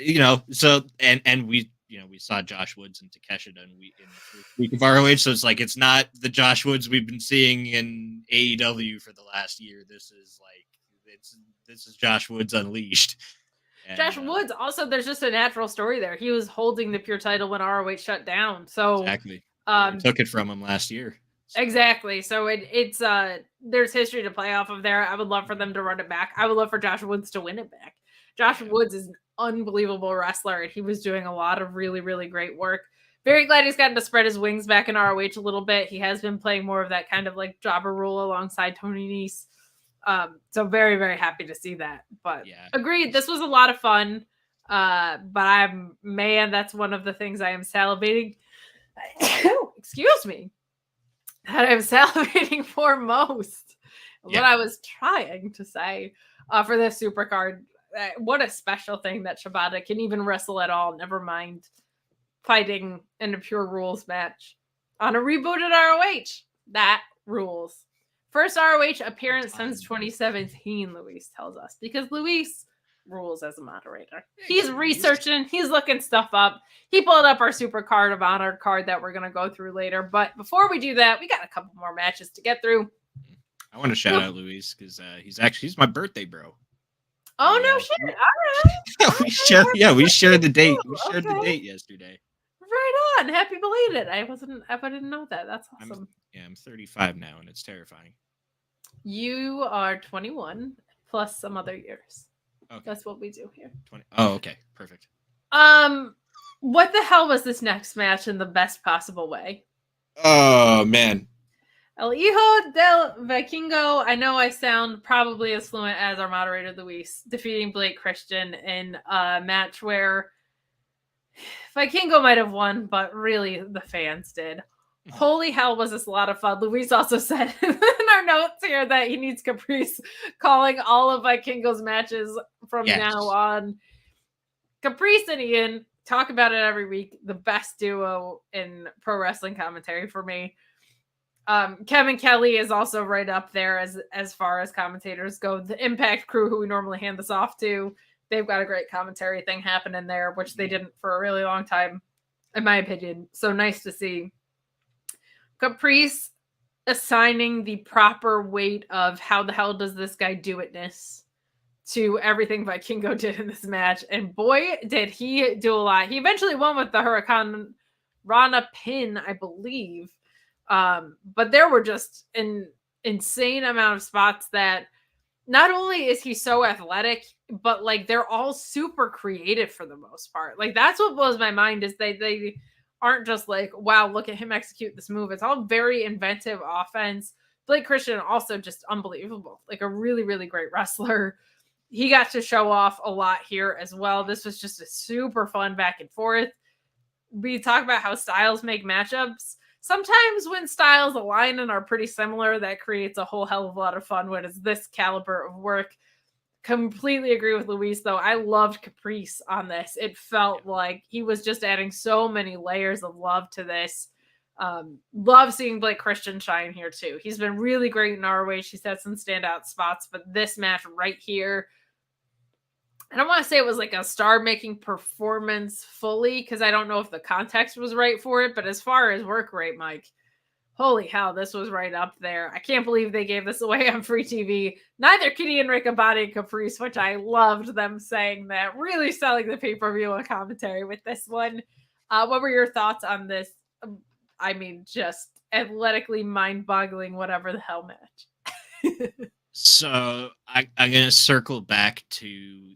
so and we we saw Josh Woods and Takeshita in the week of ROH, so it's like it's not the Josh Woods we've been seeing in AEW for the last year. This is Josh Woods unleashed. And, Josh Woods also, there's just a natural story there. He was holding the pure title when ROH shut down, so exactly we took it from him last year. Exactly. So it's there's history to play off of there. I would love for them to run it back. I would love for Josh Woods to win it back. Josh Woods is an unbelievable wrestler, and he was doing a lot of really, really great work. Very glad he's gotten to spread his wings back in ROH a little bit. He has been playing more of that kind of like jobber role alongside Tony Nese. So very, very happy to see that. But yeah, agreed, this was a lot of fun. But that's one of the things I am salivating. Excuse me. That I'm salivating for most. Yeah. What I was trying to say for this SuperCard. What a special thing that Shibata can even wrestle at all. Never mind fighting in a pure rules match on a rebooted ROH. That rules. First ROH appearance since 2017, Luis tells us. Because Luis rules as a moderator. He's researching. He's looking stuff up. He pulled up our SuperCard of Honor card that we're going to go through later. But before we do that, we got a couple more matches to get through. I want to shout out Luis because he's my birthday bro. Oh, no shit. All right. We shared the date. We shared the date yesterday. Right on. Happy belated. I didn't know that. That's awesome. I'm 35 now, and it's terrifying. You are 21 plus some other years. Okay. That's what we do here. 20. Oh, okay. Perfect. What the hell was this next match in the best possible way? Oh, man. El Hijo del Vikingo. I know I sound probably as fluent as our moderator, Luis, defeating Blake Christian in a match where Vikingo might have won, but really the fans did. Holy hell, was this a lot of fun. Luis also said in our notes here that he needs Caprice calling all of Vikingo's matches from now on. Caprice and Ian, talk about it every week. The best duo in pro wrestling commentary for me. Kevin Kelly is also right up there as far as commentators go. The Impact crew, who we normally hand this off to, they've got a great commentary thing happening there, which they didn't for a really long time, in my opinion. So nice to see. Caprice assigning the proper weight of how the hell does this guy do itness to everything Vikingo did in this match. And boy, did he do a lot. He eventually won with the Hurricane Rana pin, I believe. But there were just an insane amount of spots that not only is he so athletic, but like they're all super creative for the most part. Like that's what blows my mind is they aren't just like, wow, look at him execute this move. It's all very inventive offense. Blake Christian also just unbelievable. Like a really, really great wrestler. He got to show off a lot here as well. This was just a super fun back and forth. We talk about how styles make matchups. sometimes when styles align and are pretty similar, that creates a whole hell of a lot of fun when it's this caliber of work. Completely agree with Luis, though. I loved Caprice on this. It felt like he was just adding so many layers of love to this. Love seeing Blake Christian shine here, too. He's been really great in ROH. He's had some standout spots, but this match right here, I don't want to say it was like a star-making performance fully, because I don't know if the context was right for it, but as far as work rate, Mike, holy hell, this was right up there. I can't believe they gave this away on free TV. Neither Kitty and Riccaboni and Caprice, which I loved them saying that. Really selling the pay-per-view on commentary with this one. What were your thoughts on this? I mean, just athletically mind-boggling whatever the hell match. So I'm going to circle back to,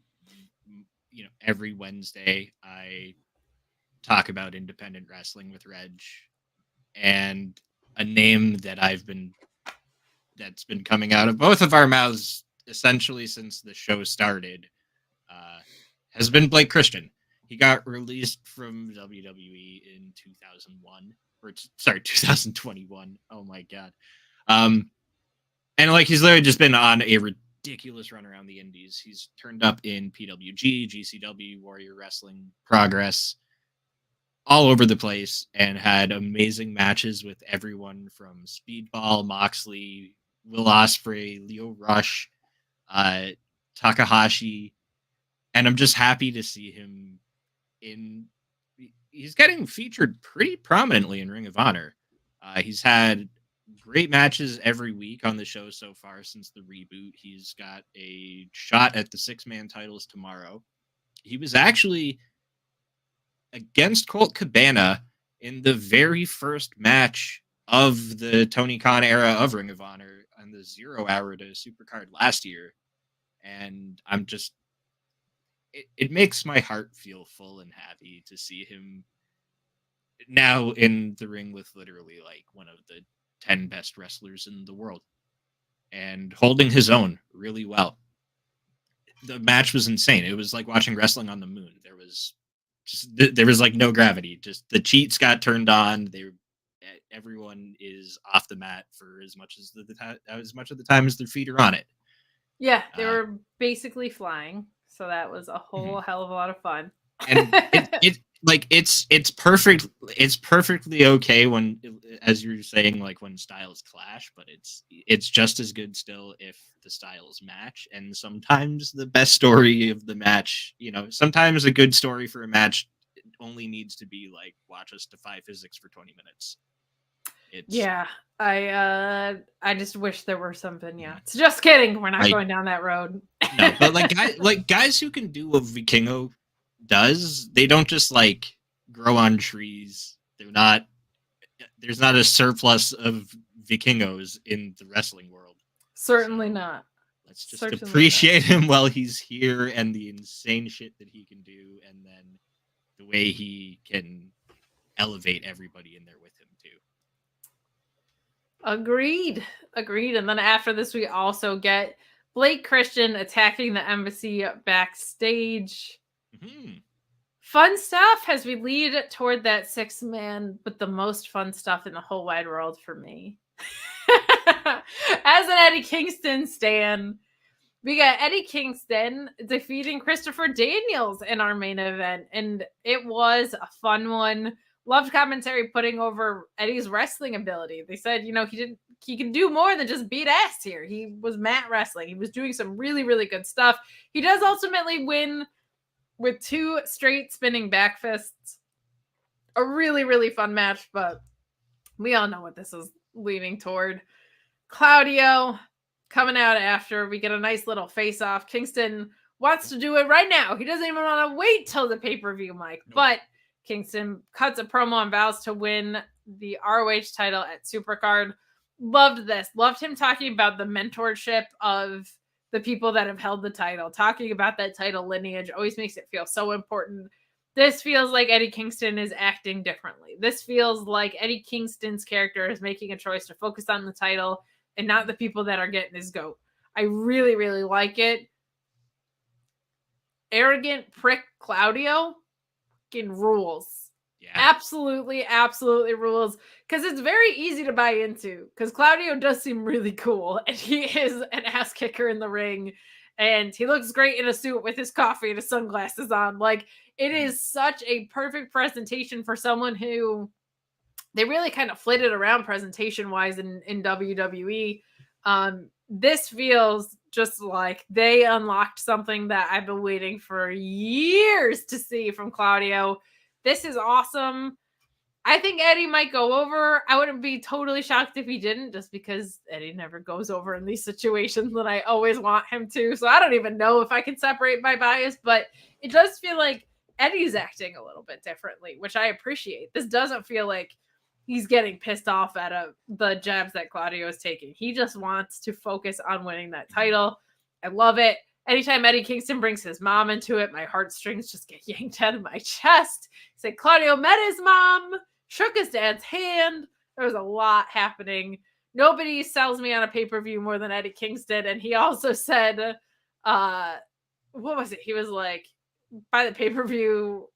every Wednesday I talk about independent wrestling with Reg, and a name that that's been coming out of both of our mouths essentially since the show started has been Blake Christian. He got released from WWE in 2021. Oh my God. And he's literally just been on a ridiculous run around the indies. He's turned up in PWG, GCW, Warrior Wrestling, Progress, all over the place, and had amazing matches with everyone from Speedball, Moxley, Will Ospreay, Leo Rush, Takahashi, and I'm just happy to see him he's getting featured pretty prominently in Ring of Honor. He's had great matches every week on the show so far since the reboot. He's got a shot at the 6-man titles tomorrow. He was actually against Colt Cabana in the very first match of the Tony Khan era of Ring of Honor on the 0 hour to SuperCard last year. And I'm just, it makes my heart feel full and happy to see him now in the ring with literally one of the 10 best wrestlers in the world and holding his own really well. The match was insane. It was like watching wrestling on the moon. There was no gravity. Just the cheats got turned on. Everyone is off the mat for as much of the time as their feet are on it. Yeah, they were basically flying, so that was a whole hell of a lot of fun. And it's perfect. It's perfectly okay when, as you're saying, when styles clash, but it's just as good still if the styles match. And sometimes the best story of the match, sometimes a good story for a match only needs to be watch us defy physics for 20 minutes. I just wish there were some vignettes. Just kidding. We're not going down that road. No, but guys who can do what Vikingo does, they don't just grow on trees. There's not a surplus of Vikingos in the wrestling world. Certainly not. Let's just appreciate him while he's here and the insane shit that he can do, and then the way he can elevate everybody in there with him too. Agreed. And then after this, we also get Blake Christian attacking the embassy backstage. Mm-hmm. Fun stuff as we lead toward that 6-man, but the most fun stuff in the whole wide world for me. As an Eddie Kingston stan, we got Eddie Kingston defeating Christopher Daniels in our main event, and it was a fun one. Loved commentary putting over Eddie's wrestling ability. They said, he can do more than just beat ass here. He was mat wrestling. He was doing some really, really good stuff. He does ultimately win with 2 straight spinning back fists. A really, really fun match, but we all know what this is leaning toward. Claudio coming out after. We get a nice little face-off. Kingston wants to do it right now. He doesn't even want to wait till the pay-per-view, Mike. Nope. But Kingston cuts a promo and vows to win the ROH title at SuperCard. Loved this. Loved him talking about the mentorship of the people that have held the title. Talking about that title lineage always makes it feel so important. This feels like Eddie Kingston is acting differently. This feels like Eddie Kingston's character is making a choice to focus on the title and not the people that are getting his goat. I really, really like it. Arrogant prick Claudio fucking rules. Yeah. Absolutely, absolutely rules. Because it's very easy to buy into. Because Claudio does seem really cool, and he is an ass kicker in the ring. And he looks great in a suit with his coffee and his sunglasses on. Like, it is such a perfect presentation for someone who they really kind of flitted around presentation wise in WWE. This feels just like they unlocked something that I've been waiting for years to see from Claudio. This is awesome. I think Eddie might go over. I wouldn't be totally shocked if he didn't, just because Eddie never goes over in these situations that I always want him to. So I don't even know if I can separate my bias, but it does feel like Eddie's acting a little bit differently, which I appreciate. This doesn't feel like he's getting pissed off at the jabs that Claudio is taking. He just wants to focus on winning that title. I love it. Anytime Eddie Kingston brings his mom into it, my heartstrings just get yanked out of my chest. He said Claudio met his mom, shook his dad's hand. There was a lot happening. Nobody sells me on a pay-per-view more than Eddie Kingston. And he also said, what was it? He was like, buy the pay-per-view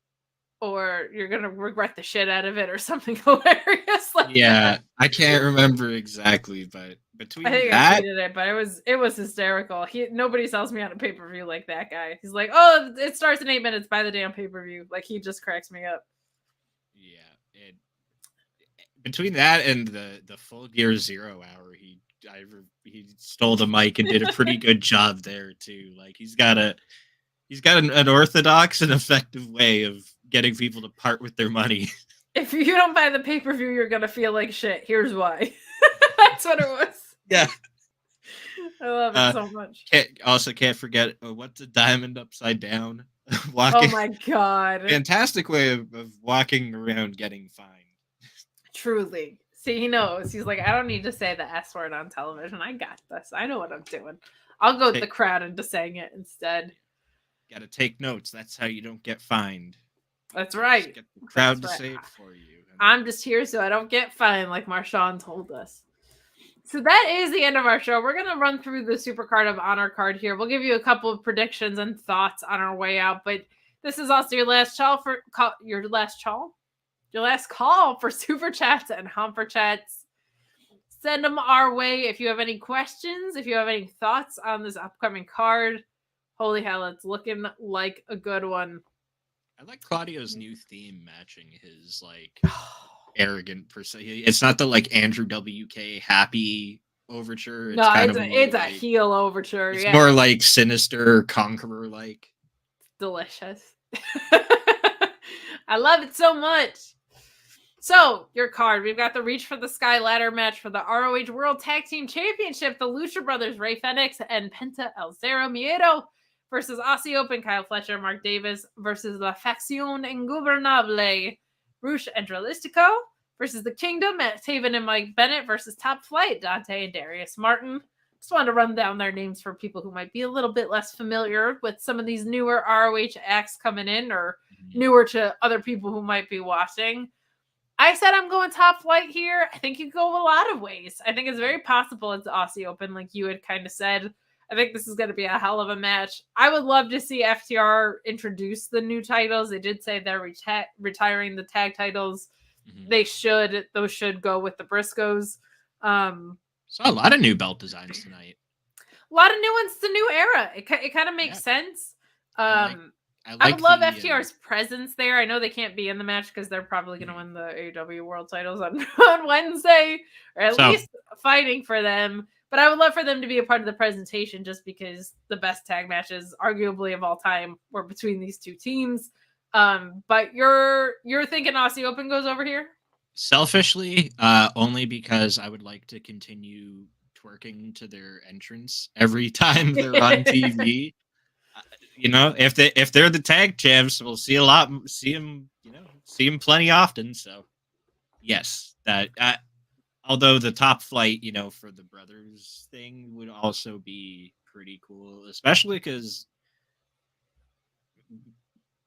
or you're going to regret the shit out of it or something hilarious like that. I can't remember exactly, but between I think that, I tweeted it, but it was hysterical. Nobody sells me on a pay-per-view like that guy. He's like, oh, it starts in 8 minutes, buy the damn pay-per-view. Like, he just cracks me up. Yeah, between that and the Full Gear 0 hour, he stole the mic and did a pretty good job there too. Like, he's got an orthodox and effective way of getting people to part with their money. If you don't buy the pay-per-view, you're gonna feel like shit. Here's why. That's what it was. Yeah, I love it so much. Can't forget what's a diamond upside down. Walking. Oh my god! Fantastic way of walking around getting fined. Truly. See, he knows. He's like, I don't need to say the S word on television. I got this. I know what I'm doing. I'll go with the crowd into saying it instead. Got to take notes. That's how you don't get fined. That's right. Just get the crowd to say it for you. I'm just here so I don't get fined, like Marshawn told us. So that is the end of our show. We're going to run through the SuperCard of Honor card here. We'll give you a couple of predictions and thoughts on our way out, but this is also your last call for Super Chats and Humper Chats. Send them our way if you have any questions, if you have any thoughts on this upcoming card. Holy hell, it's looking like a good one. I like Claudio's new theme matching his like arrogant persona. It's not the like Andrew WK happy overture. It's it's a heel overture. It's more like sinister conqueror like. Delicious. I love it so much. So, your card. We've got the Reach for the Sky ladder match for the ROH World Tag Team Championship. The Lucha Brothers, Rey Fenix and Penta El Zero Miedo versus Aussie Open, Kyle Fletcher, Mark Davis versus La Facción Ingobernable, Rush and Dralistico versus the Kingdom, Taven and Mike Bennett versus Top Flight, Dante and Darius Martin. Just wanted to run down their names for people who might be a little bit less familiar with some of these newer ROH acts coming in or newer to other people who might be watching. I said I'm going Top Flight here. I think you go a lot of ways. I think it's very possible it's Aussie Open, like you had kind of said. I think this is going to be a hell of a match. I would love to see FTR introduce the new titles. They did say they're retiring the tag titles. Mm-hmm. Those should go with the Briscoes. Saw a lot of new belt designs tonight. A lot of new ones. It's a new era. It kind of makes sense. I would love FTR's presence there. I know they can't be in the match because they're probably going to win the AEW World Titles on Wednesday, or at least fighting for them. But I would love for them to be a part of the presentation just because the best tag matches, arguably of all time, were between these two teams. But you're thinking Aussie Open goes over here? Selfishly, only because I would like to continue twerking to their entrance every time they're on TV. If they're the tag champs, we'll see them plenty often. So yes, that although the Top Flight, for the brothers thing would also be pretty cool, especially because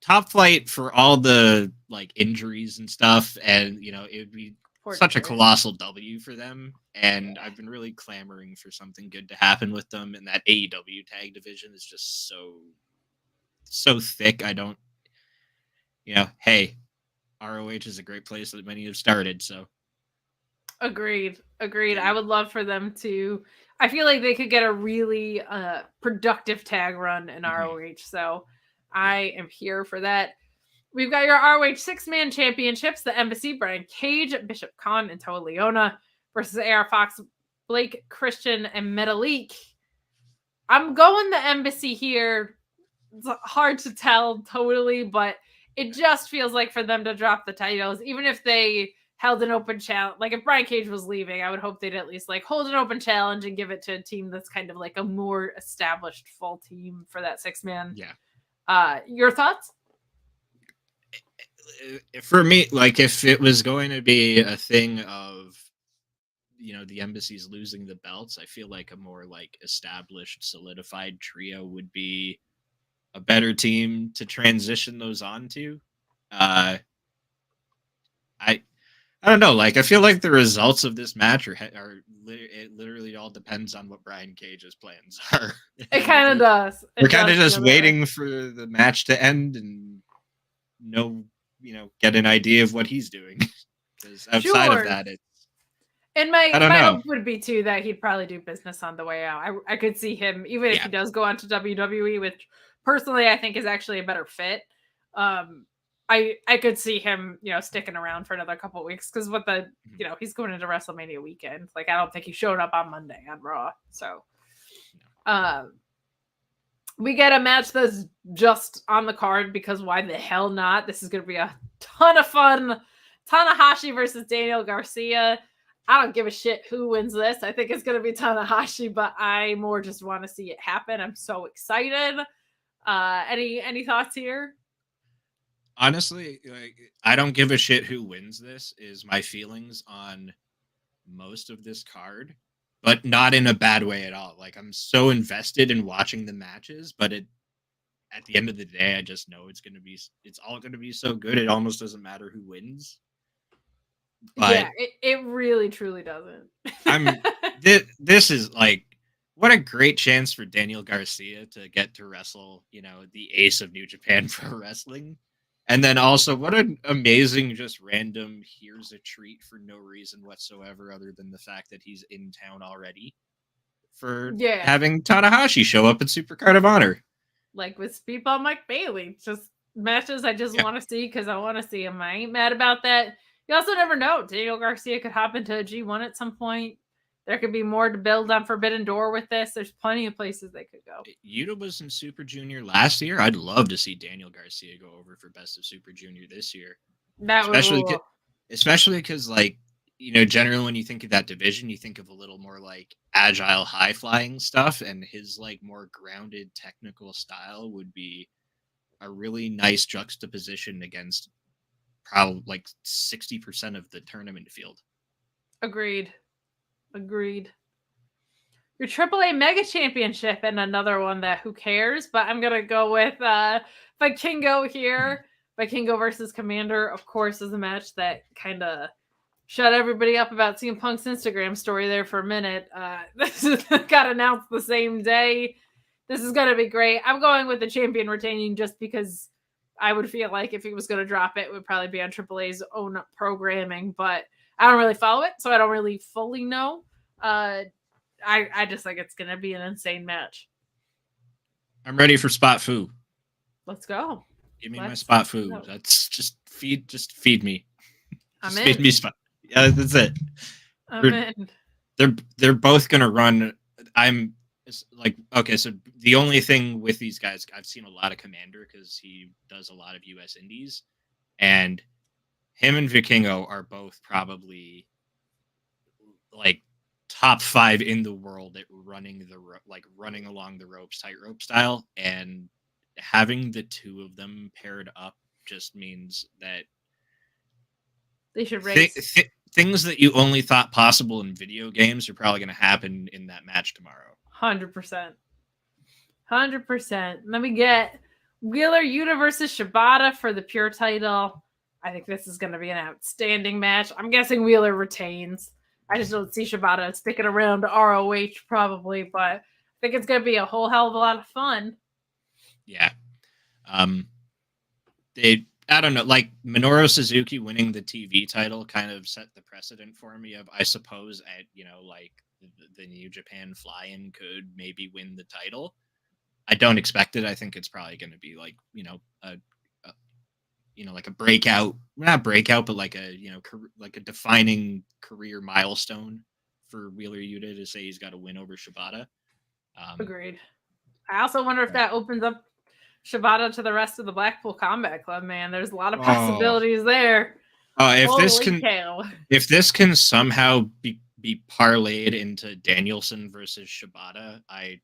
Top Flight, for all the like injuries and stuff, and it would be such a colossal W for them. And I've been really clamoring for something good to happen with them, and that AEW tag division is just so thick. I don't, hey, ROH is a great place that many have started. So Agreed. I would love for them to. I feel like they could get a really productive tag run in ROH. So I am here for that. We've got your ROH 6-man championships, the Embassy, Brian Cage, Bishop Kaun, and Toa Liona versus AR Fox, Blake, Christian, and Metallik. I'm going the Embassy here. It's hard to tell totally, but it just feels like for them to drop the titles, even if they held an open challenge. Like if Brian Cage was leaving, I would hope they'd at least like hold an open challenge and give it to a team that's kind of like a more established full team for that 6-man. Yeah. Your thoughts? For me, like if it was going to be a thing of, the Embassy's losing the belts, I feel like a more like established, solidified trio would be a better team to transition those onto. I don't know. Like I feel like the results of this match it literally all depends on what Brian Cage's plans are. It kind of does. We're kind of just waiting for the match to end and get an idea of what he's doing. Because outside of that, it's. And my hope would be too that he'd probably do business on the way out. I could see him, even if he does go on to WWE, which personally I think is actually a better fit. I could see him, sticking around for another couple of weeks because he's going into WrestleMania weekend. Like I don't think he showed up on Monday on Raw. So, we get a match that's just on the card because why the hell not? This is going to be a ton of fun. Tanahashi versus Daniel Garcia. I don't give a shit who wins this. I think it's going to be Tanahashi, but I more just want to see it happen. I'm so excited. Any thoughts here? Honestly, I don't give a shit who wins this is my feelings on most of this card, but not in a bad way at all. Like I'm so invested in watching the matches, but at the end of the day, I just know it's all going to be so good. It almost doesn't matter who wins. But it really truly doesn't. This is like what a great chance for Daniel Garcia to get to wrestle, the ace of New Japan Pro Wrestling. And then also what an amazing, just random, here's a treat for no reason whatsoever other than the fact that he's in town already for having Tanahashi show up at SuperCard of Honor. Like with Speedball Mike Bailey, just matches I just want to see because I want to see him. I ain't mad about that. You also never know. Daniel Garcia could hop into a G1 at some point. There could be more to build on Forbidden Door with this. There's plenty of places they could go. Yuta was in Super Junior last year. I'd love to see Daniel Garcia go over for Best of Super Junior this year. Especially because, like, generally when you think of that division, you think of a little more like agile, high flying stuff, and his like more grounded technical style would be a really nice juxtaposition against probably like 60% of the tournament field. Agreed. Your AAA Mega Championship and another one that who cares, but I'm gonna go with Vikingo here. Vikingo versus Commander, of course, is a match that kind of shut everybody up about CM Punk's Instagram story there for a minute. This got announced the same day. This is gonna be great. I'm going with the champion retaining just because I would feel like if he was going to drop it, it would probably be on AAA's own programming, but I don't really follow it, so I don't really fully know. I just think it's going to be an insane match. I'm ready for Spot Foo. Let's go. Give me my Spot Foo. Go. That's just feed me. I'm in. Feed me Spot. Yeah, that's it. I'm in. They're both going to run. So the only thing with these guys, I've seen a lot of Commander because he does a lot of US Indies, and him and Vikingo are both probably like top 5 in the world at running along the ropes, tightrope style, and having the two of them paired up just means that they should race. Things that you only thought possible in video games are probably going to happen in that match tomorrow. 100%. Then we get Wheeler Yuta versus Shibata for the pure title. I think this is going to be an outstanding match. I'm guessing Wheeler retains. I just don't see Shibata sticking around to ROH probably, but I think it's going to be a whole hell of a lot of fun. Yeah. I don't know, like Minoru Suzuki winning the TV title kind of set the precedent for me of, I suppose, at, like the New Japan Fly-In could maybe win the title. I don't expect it. I think it's probably going to be like, like a breakout, not breakout, but like a, like a defining career milestone for Wheeler Yuta to say he's got a win over Shibata. Agreed. I also wonder if that opens up Shibata to the rest of the Blackpool Combat Club, man. There's a lot of possibilities there. If this can somehow be parlayed into Danielson versus Shibata, I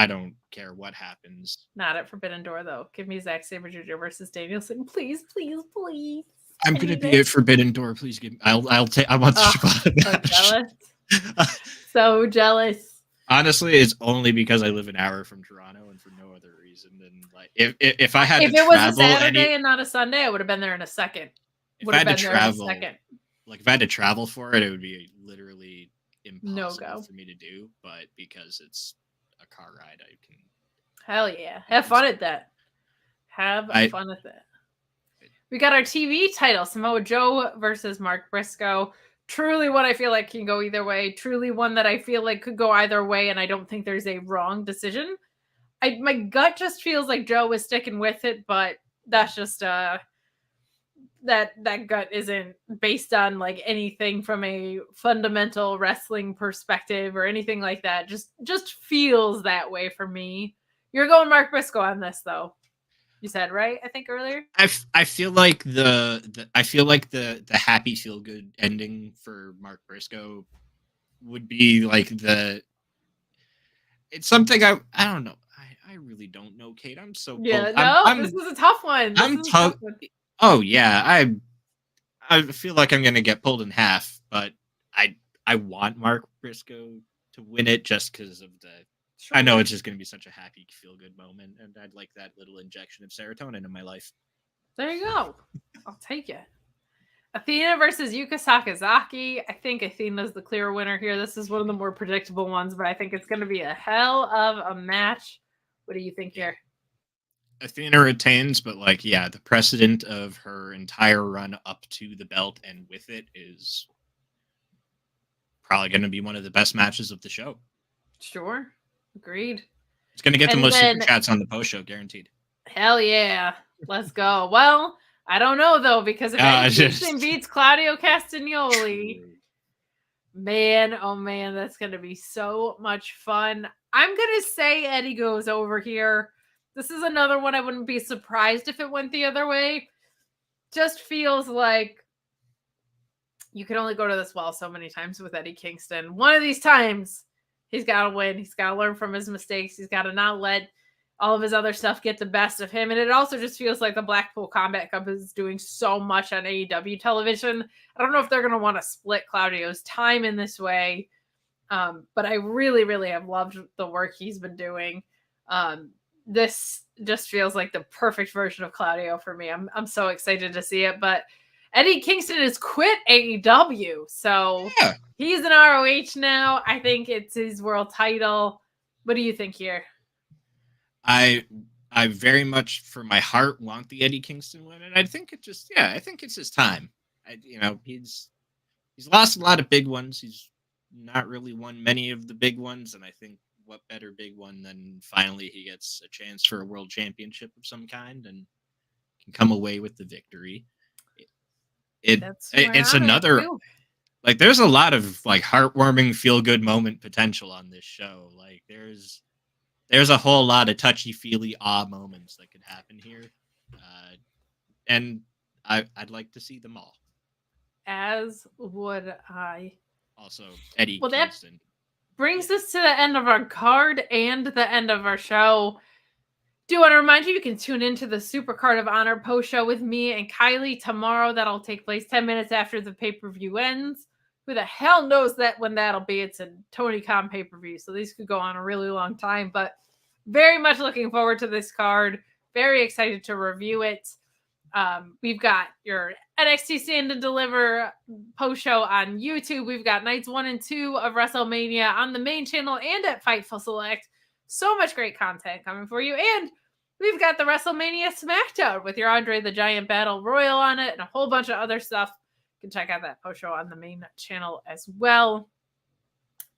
don't care what happens. Not at Forbidden Door, though. Give me Zack Sabre Jr. versus Danielson, please, please, please. I'm gonna be at Forbidden Door. Please give me. I'll take. I want the Shibata match. So jealous. So jealous. Honestly, it's only because I live an hour from Toronto and for no other reason than like if I had if to it travel was a Saturday and not a Sunday, I would have been there in a second. If I had to travel, like if I had to travel for it, it would be literally impossible for me to do. But because it's a car ride, I can. Hell yeah! Have fun at that. Have fun at that. We got our TV title: Samoa Joe versus Mark Briscoe. Truly one I feel like can go either way. Truly one that I feel like could go either way, and I don't think there's a wrong decision. My gut just feels like Joe was sticking with it, but that's just that gut isn't based on like anything from a fundamental wrestling perspective or anything like that. Just feels that way for me. You're going Mark Briscoe on this though. You said, right? I think earlier. I feel like the happy feel good ending for Mark Briscoe would be like it's something I don't know. I really don't know, Kate. I'm so this was a tough one. Oh yeah, I feel like I'm gonna get pulled in half, but I want Mark Briscoe to win it just because of the. Sure. I know it's just going to be such a happy, feel-good moment, and I'd like that little injection of serotonin in my life. There you go. I'll take it. Athena versus Yuka Sakazaki. I think Athena's the clear winner here. This is one of the more predictable ones, but I think it's going to be a hell of a match. What do you think here? Athena retains, but the precedent of her entire run up to the belt and with it is probably going to be one of the best matches of the show. Sure. Agreed. It's going to get the most super chats on the post show, guaranteed. Hell yeah. Let's go. Well, I don't know, though, because if Kingston beats Claudio Castagnoli, man, oh man, that's going to be so much fun. I'm going to say Eddie goes over here. This is another one I wouldn't be surprised if it went the other way. Just feels like you can only go to this well so many times with Eddie Kingston. One of these times, he's got to win. He's got to learn from his mistakes. He's got to not let all of his other stuff get the best of him. And it also just feels like the Blackpool Combat Club is doing so much on AEW television. I don't know if they're going to want to split Claudio's time in this way. But I really, really have loved the work he's been doing. This just feels like the perfect version of Claudio for me. I'm so excited to see it. But Eddie Kingston has quit AEW. So he's an ROH now. I think it's his world title. What do you think here? I very much, for my heart, want the Eddie Kingston win, and I think I think it's his time. He's lost a lot of big ones. He's not really won many of the big ones, and I think what better big one than finally he gets a chance for a world championship of some kind and can come away with the victory. It's another there's a lot of heartwarming, feel good moment potential on this show. There's a whole lot of touchy-feely moments that could happen here. And I'd like to see them all. As would I. Also, Eddie Kingston. That brings us to the end of our card and the end of our show. Do want to remind you can tune into the SuperCard of Honor post show with me and Kylie tomorrow. That'll take place 10 minutes after the pay-per-view ends. Who the hell knows when that'll be? It's a Tony Khan pay-per-view, so these could go on a really long time, but very much looking forward to this card. Very excited to review it. We've got your NXT Stand and Deliver post show on YouTube. We've got nights 1 and 2 of WrestleMania on the main channel and at Fightful Select. So much great content coming for you. And we've got the WrestleMania SmackDown with your Andre the Giant Battle Royal on it and a whole bunch of other stuff. You can check out that post show on the main channel as well.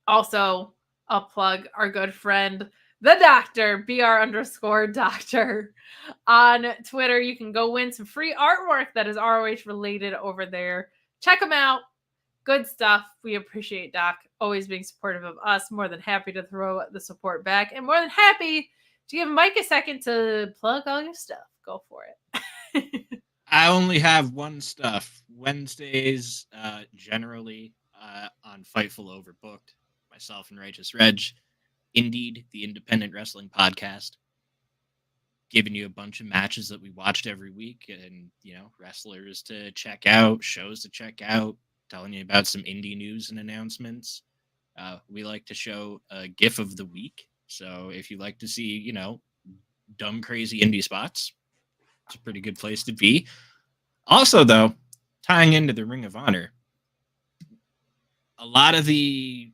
Also, I'll plug our good friend, the Doctor, BR_Doctor on Twitter. You can go win some free artwork that is ROH related over there. Check them out. Good stuff. We appreciate Doc always being supportive of us. More than happy to throw the support back and more than happy to give Mike a second to plug all your stuff. Go for it. I only have one stuff. Wednesdays, generally on Fightful Overbooked, myself and Righteous Reg, Indeed, the independent wrestling podcast, giving you a bunch of matches that we watched every week and, wrestlers to check out, shows to check out, telling you about some indie news and announcements. We like to show a GIF of the week. So if you like to see, dumb, crazy indie spots, it's a pretty good place to be. Also, though, tying into the Ring of Honor, a lot of the,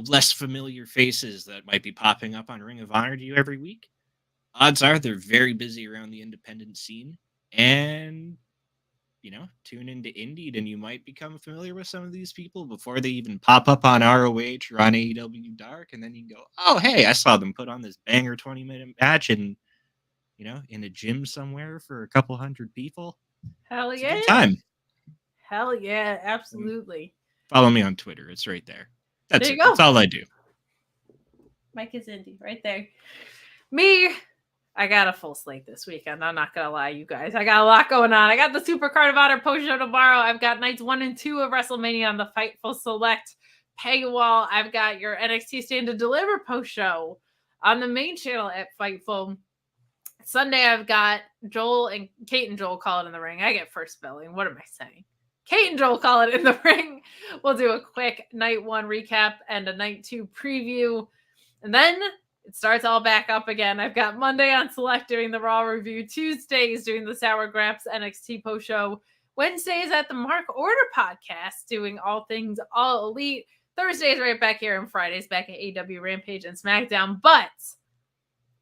less familiar faces that might be popping up on Ring of Honor to you every week, odds are they're very busy around the independent scene. And, tune into Indeed and you might become familiar with some of these people before they even pop up on ROH or on AEW Dark. And then you go, oh, hey, I saw them put on this banger 20-minute match in a gym somewhere for a couple hundred people. Hell It's yeah. a good time. Hell yeah, absolutely. Follow me on Twitter. It's right there. That's There it. you go. That's all I do. Mike is indie right there. Me, I got a full slate this weekend. I'm not going to lie, you guys. I got a lot going on. I got the SuperCard of Honor post show tomorrow. I've got nights 1 and 2 of WrestleMania on the Fightful Select paywall. I've got your NXT Stand to Deliver post show on the main channel at Fightful. Sunday, I've got Kate and Joel call it in the ring. I get first billing. What am I saying? Kate and Joel call it in the ring. We'll do a quick night 1 recap and a night 2 preview. And then it starts all back up again. I've got Monday on Select doing the Raw review. Tuesdays doing the Sour Graps NXT post show. Wednesdays at the Mark Order podcast doing all things All Elite. Thursdays right back here and Fridays back at AEW Rampage and SmackDown. But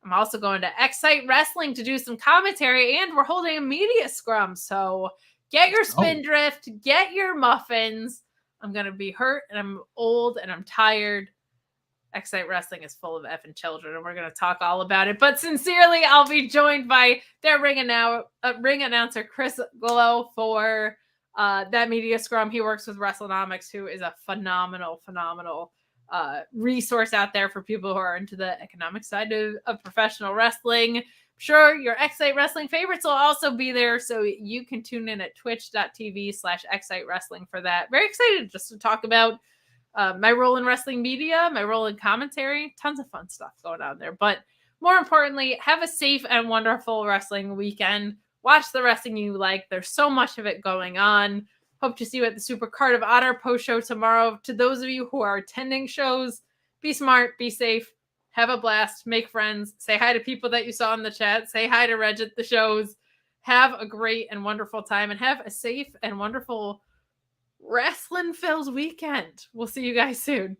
I'm also going to Excite Wrestling to do some commentary, and we're holding a media scrum. So get your Spindrift, get your muffins. I'm going to be hurt, and I'm old, and I'm tired. Excite Wrestling is full of effing children, and we're going to talk all about it. But sincerely, I'll be joined by their ring announcer, Chris Glow, for that media scrum. He works with WrestleNomics, who is a phenomenal resource out there for people who are into the economic side of professional wrestling. I'm sure your Excite Wrestling favorites will also be there, so you can tune in at twitch.tv/Excite Wrestling for that. Very excited just to talk about my role in wrestling media, my role in commentary, tons of fun stuff going on there. But more importantly, have a safe and wonderful wrestling weekend. Watch the wrestling you like. There's so much of it going on. Hope to see you at the SuperCard of Honor post show tomorrow. To those of you who are attending shows, be smart, be safe, have a blast, make friends, say hi to people that you saw in the chat, say hi to Reg at the shows. Have a great and wonderful time, and have a safe and wonderful wrestling Phil's weekend. We'll see you guys soon.